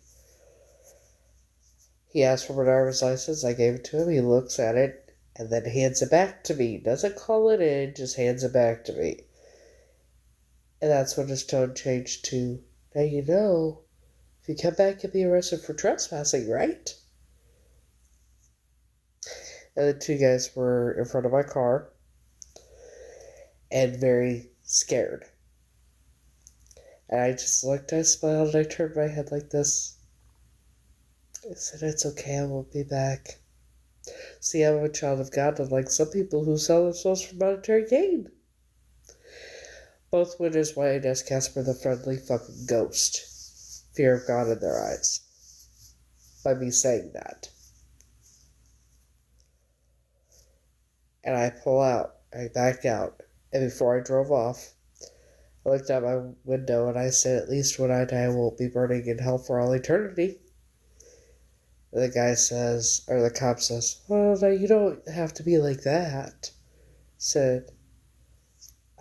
He asked for my driver's license. I gave it to him. He looks at it and then hands it back to me. Doesn't call it in, just hands it back to me. And that's when his tone changed to, now if you come back, you'll be arrested for trespassing, right? And the 2 guys were in front of my car and very scared. And I just looked, I smiled, and I turned my head like this. I said, it's okay, I won't be back. See, I'm a child of God, unlike some people who sell themselves for monetary gain. Both winners white as Casper the Friendly fucking Ghost. Fear of God in their eyes. By me saying that. And I pull out. I back out. And before I drove off, I looked out my window and I said, at least when I die, I won't be burning in hell for all eternity. And the cop says, well, no, you don't have to be like that. Said,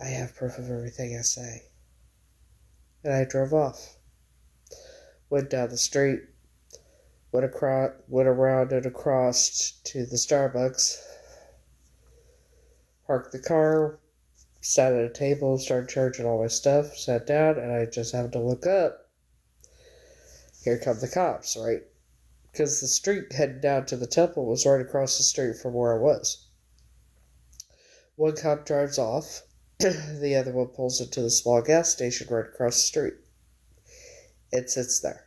I have proof of everything I say. And I drove off. Went down the street. Went around and across to the Starbucks. Parked the car. Sat at a table. Started charging all my stuff. Sat down. And I just happened to look up. Here come the cops, right? Because the street heading down to the temple was right across the street from where I was. One cop drives off. The other one pulls into the small gas station right across the street. It sits there.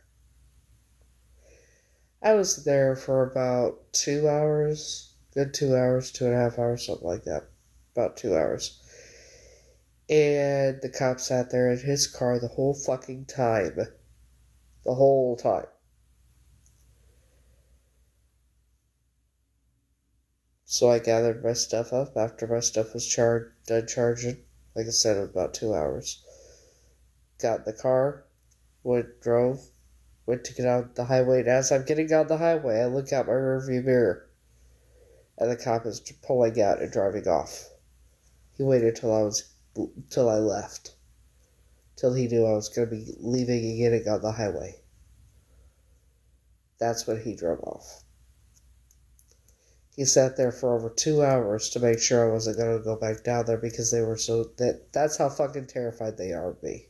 I was there for about 2 hours. Good 2 hours, 2.5 hours, something like that. About 2 hours. And the cop sat there in his car the whole fucking time. The whole time. So I gathered my stuff up after my stuff was done charging. Like I said, in about 2 hours. Got in the car, drove, went to get out the highway. And as I'm getting on the highway, I look out my rearview mirror, and the cop is pulling out and driving off. He waited till I left, till he knew I was going to be leaving and getting on the highway. That's when he drove off. He sat there for over 2 hours to make sure I wasn't going to go back down there because they were that's how fucking terrified they are of me.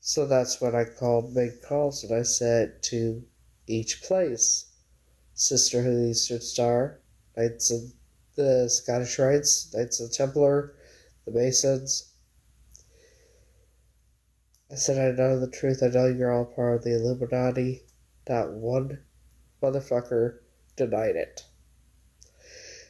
So that's when I made calls, and I said to each place, Sisterhood of the Eastern Star, Knights of the Scottish Rites, Knights of the Templar, the Masons. I said, I know the truth. I know you're all part of the Illuminati. Not one motherfucker denied it.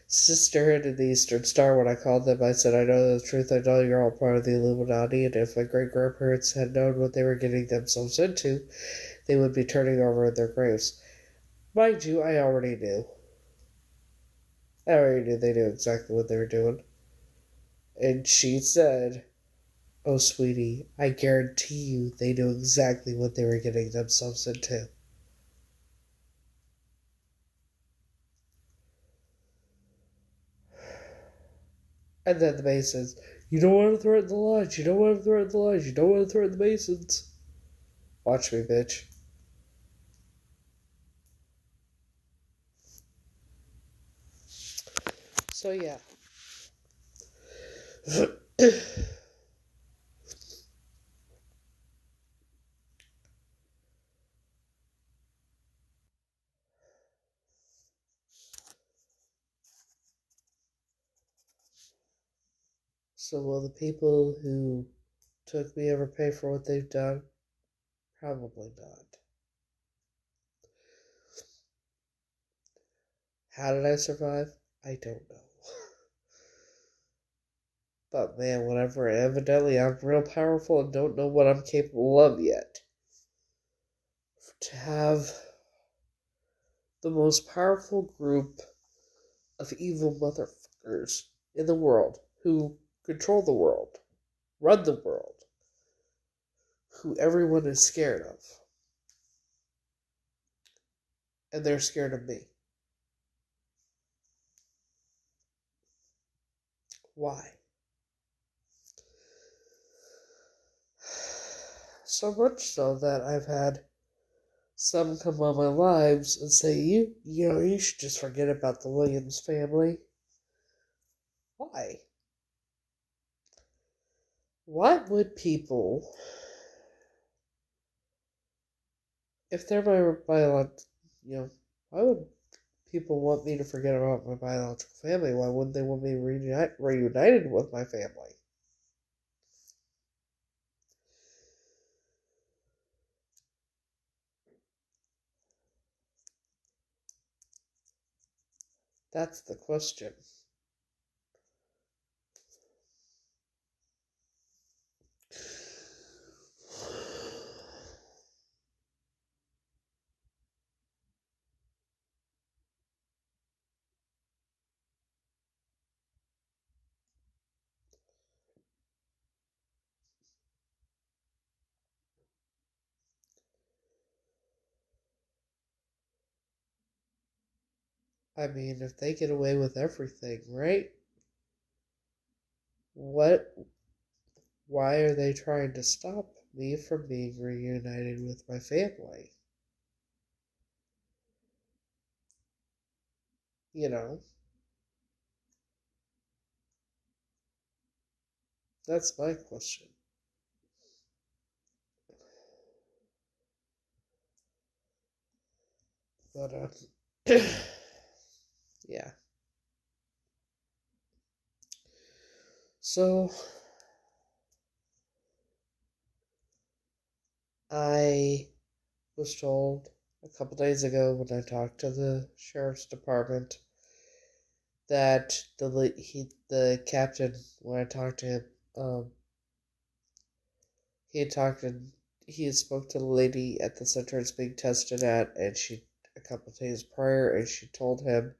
Sisterhood of the Eastern Star, when I called them, I said, I know the truth. I know you're all part of the Illuminati. And if my great-grandparents had known what they were getting themselves into, they would be turning over in their graves. Mind you, I already knew. I already knew they knew exactly what they were doing. And she said, oh, sweetie, I guarantee you they knew exactly what they were getting themselves into. And then the Masons, you don't want to threaten the Lodge, you don't want to threaten the Lodge, you don't want to threaten the Masons. Watch me, bitch. So, yeah. So will the people who took me ever pay for what they've done? Probably not. How did I survive? I don't know. But man, whatever, evidently I'm real powerful and don't know what I'm capable of yet. To have the most powerful group of evil motherfuckers in the world who control the world, run the world, who everyone is scared of. And they're scared of me. Why? So much so that I've had some come on my lives and say, you should just forget about the Williams family. Why? Why would people, if they're my biological, why would people want me to forget about my biological family? Why wouldn't they want me reunited with my family? That's the question. I mean, if they get away with everything, right? Why are they trying to stop me from being reunited with my family? You know, that's my question. But, yeah. So, I was told a couple days ago when I talked to the sheriff's department that the captain, when I talked to him, he had talked he had spoke to the lady at the center it's being tested at, and she a couple of days prior, and she told him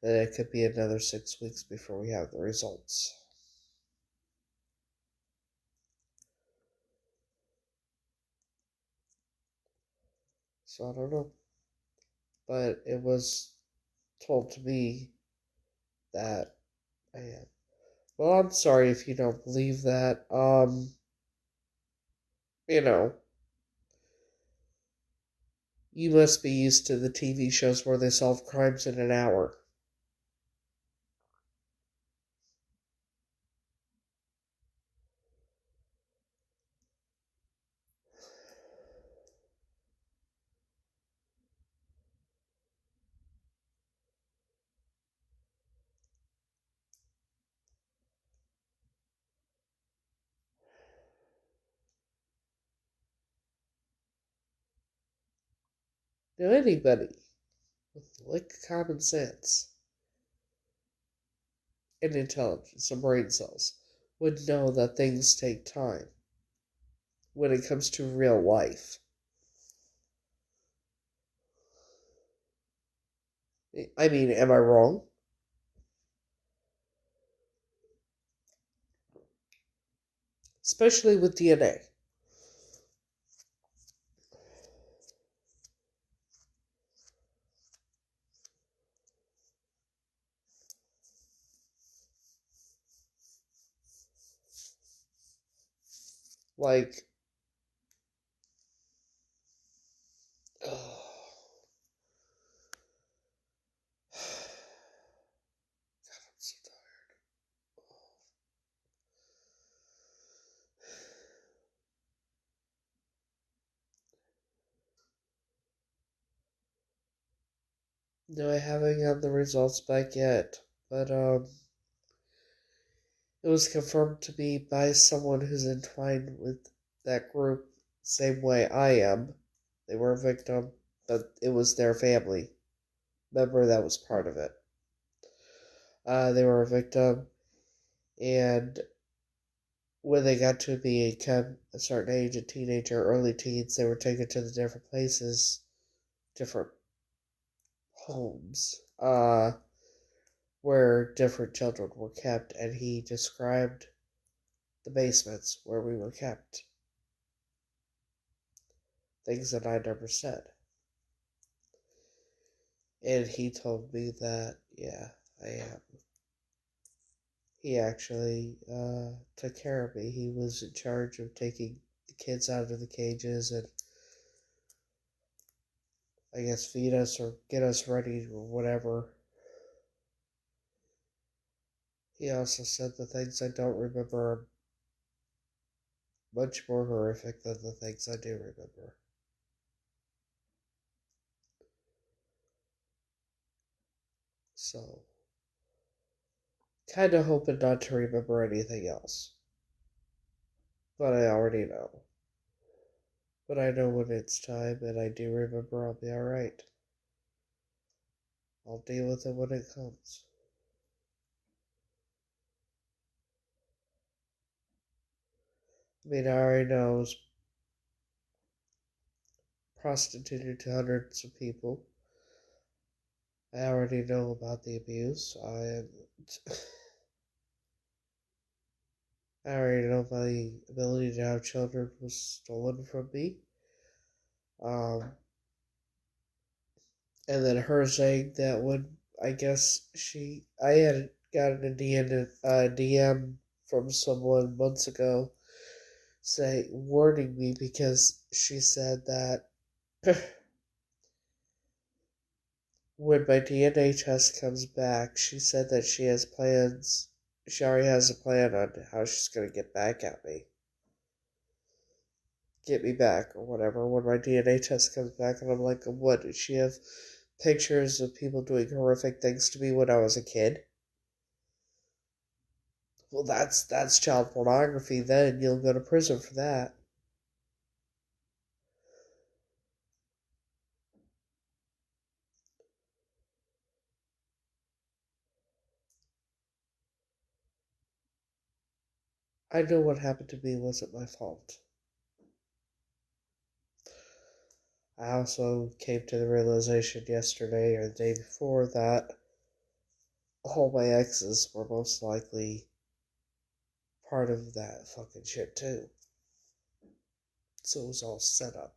that it could be another 6 weeks before we have the results. So I don't know, but it was told to me that I am. Well, I'm sorry if you don't believe that. You know, you must be used to the TV shows where they solve crimes in an hour. Now, anybody with like common sense and intelligence and brain cells would know that things take time when it comes to real life. I mean, am I wrong? Especially with DNA. Like, oh, God, I'm so tired. No, I haven't got the results back yet, but it was confirmed to me by someone who's entwined with that group, same way I am. They were a victim, but it was their family member that was part of it. They were a victim, and when they got to be a certain age, a teenager, early teens, they were taken to the different places, different homes, where different children were kept, and he described the basements where we were kept. Things that I never said. And he told me that, yeah, I am. He actually took care of me. He was in charge of taking the kids out of the cages and, I guess, feed us or get us ready or whatever. He also said the things I don't remember are much more horrific than the things I do remember. So, kind of hoping not to remember anything else. But I already know. But I know when it's time, and I do remember I'll be alright. I'll deal with it when it comes. I mean, I already know I was prostituted to hundreds of people. I already know about the abuse. I already know my ability to have children was stolen from me. Um, and then her saying that when I guess I had gotten a DM from someone months ago, warning me because she said that when my DNA test comes back, she said that she has plans. She already has a plan on how she's gonna get me back or whatever. When my DNA test comes back, and I'm like, what? Did she have pictures of people doing horrific things to me when I was a kid? Well, that's child pornography. Then you'll go to prison for that. I know what happened to me wasn't my fault. I also came to the realization yesterday or the day before that all my exes were most likely part of that fucking shit too. So it was all set up.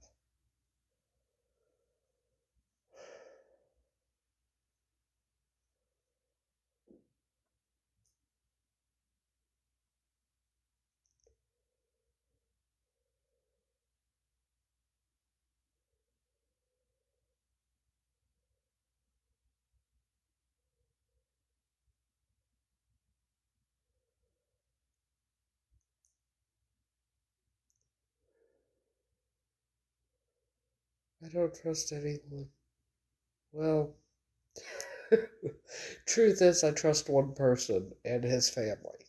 I don't trust anyone. Well, truth is, I trust one person and his family.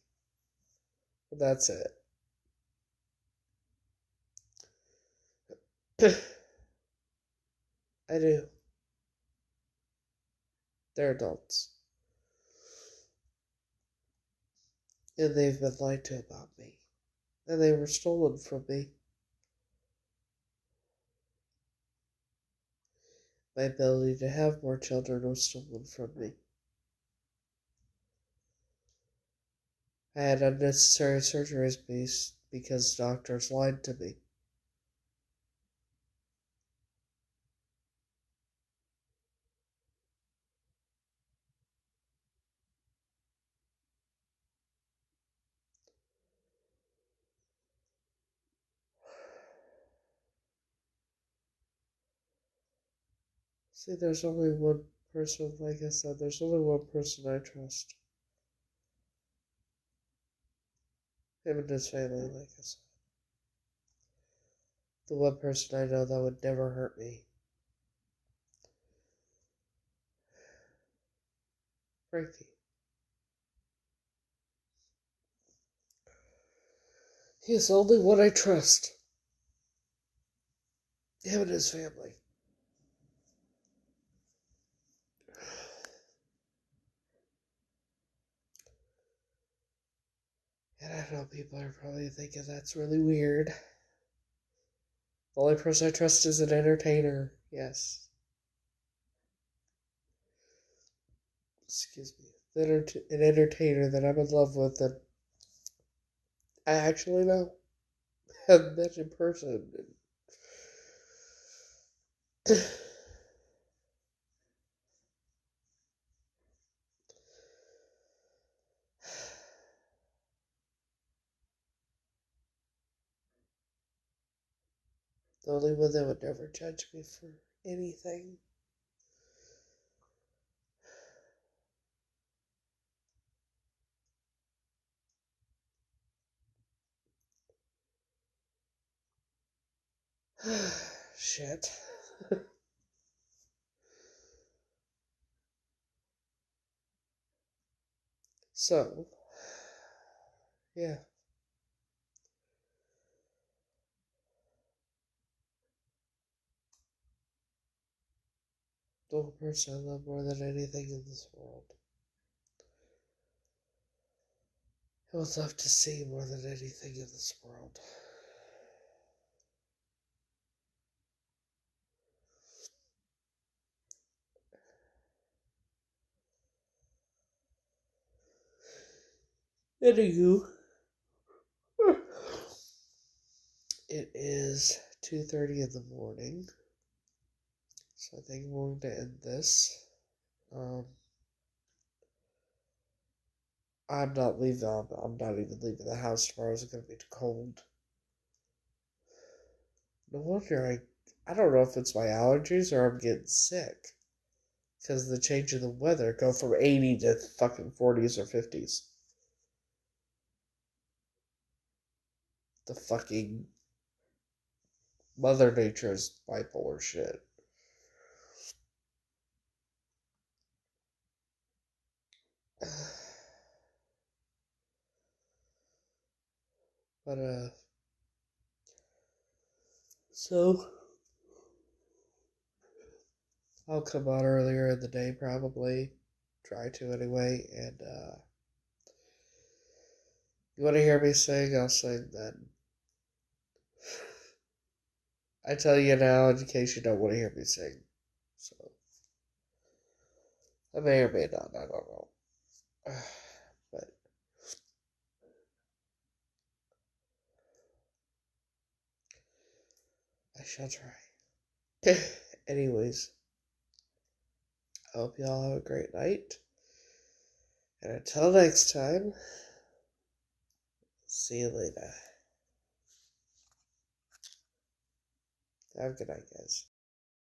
But that's it. I do. They're adults. And they've been lied to about me. And they were stolen from me. My ability to have more children was stolen from me. I had unnecessary surgeries because doctors lied to me. See, there's only one person, like I said, there's only one person I trust. Him and his family, like I said. The one person I know that would never hurt me. Frankie. He's the only one I trust. Him and his family. And I know people are probably thinking that's really weird. The only person I trust is an entertainer. Yes. Excuse me. An entertainer that I'm in love with that I actually know. Have met in person. The only one that would never judge me for anything. Shit. So, yeah. The one person I love more than anything in this world. I would love to see more than anything in this world. Anywho, it is 2:30 in the morning, so I think I'm going to end this. I'm not leaving. I'm not even leaving the house tomorrow. It's going to be too cold. No wonder I don't know if it's my allergies or I'm getting sick. Because the change in the weather go from 80 to fucking 40s or 50s. The fucking Mother Nature's bipolar shit. But, so, I'll come out earlier in the day probably. Try to anyway. And, you want to hear me sing? I'll sing then. I tell you now in case you don't want to hear me sing. So, I may or may not, I don't know. But I shall try. Anyways, I hope y'all have a great night. And until next time, see you later. Have a good night, guys.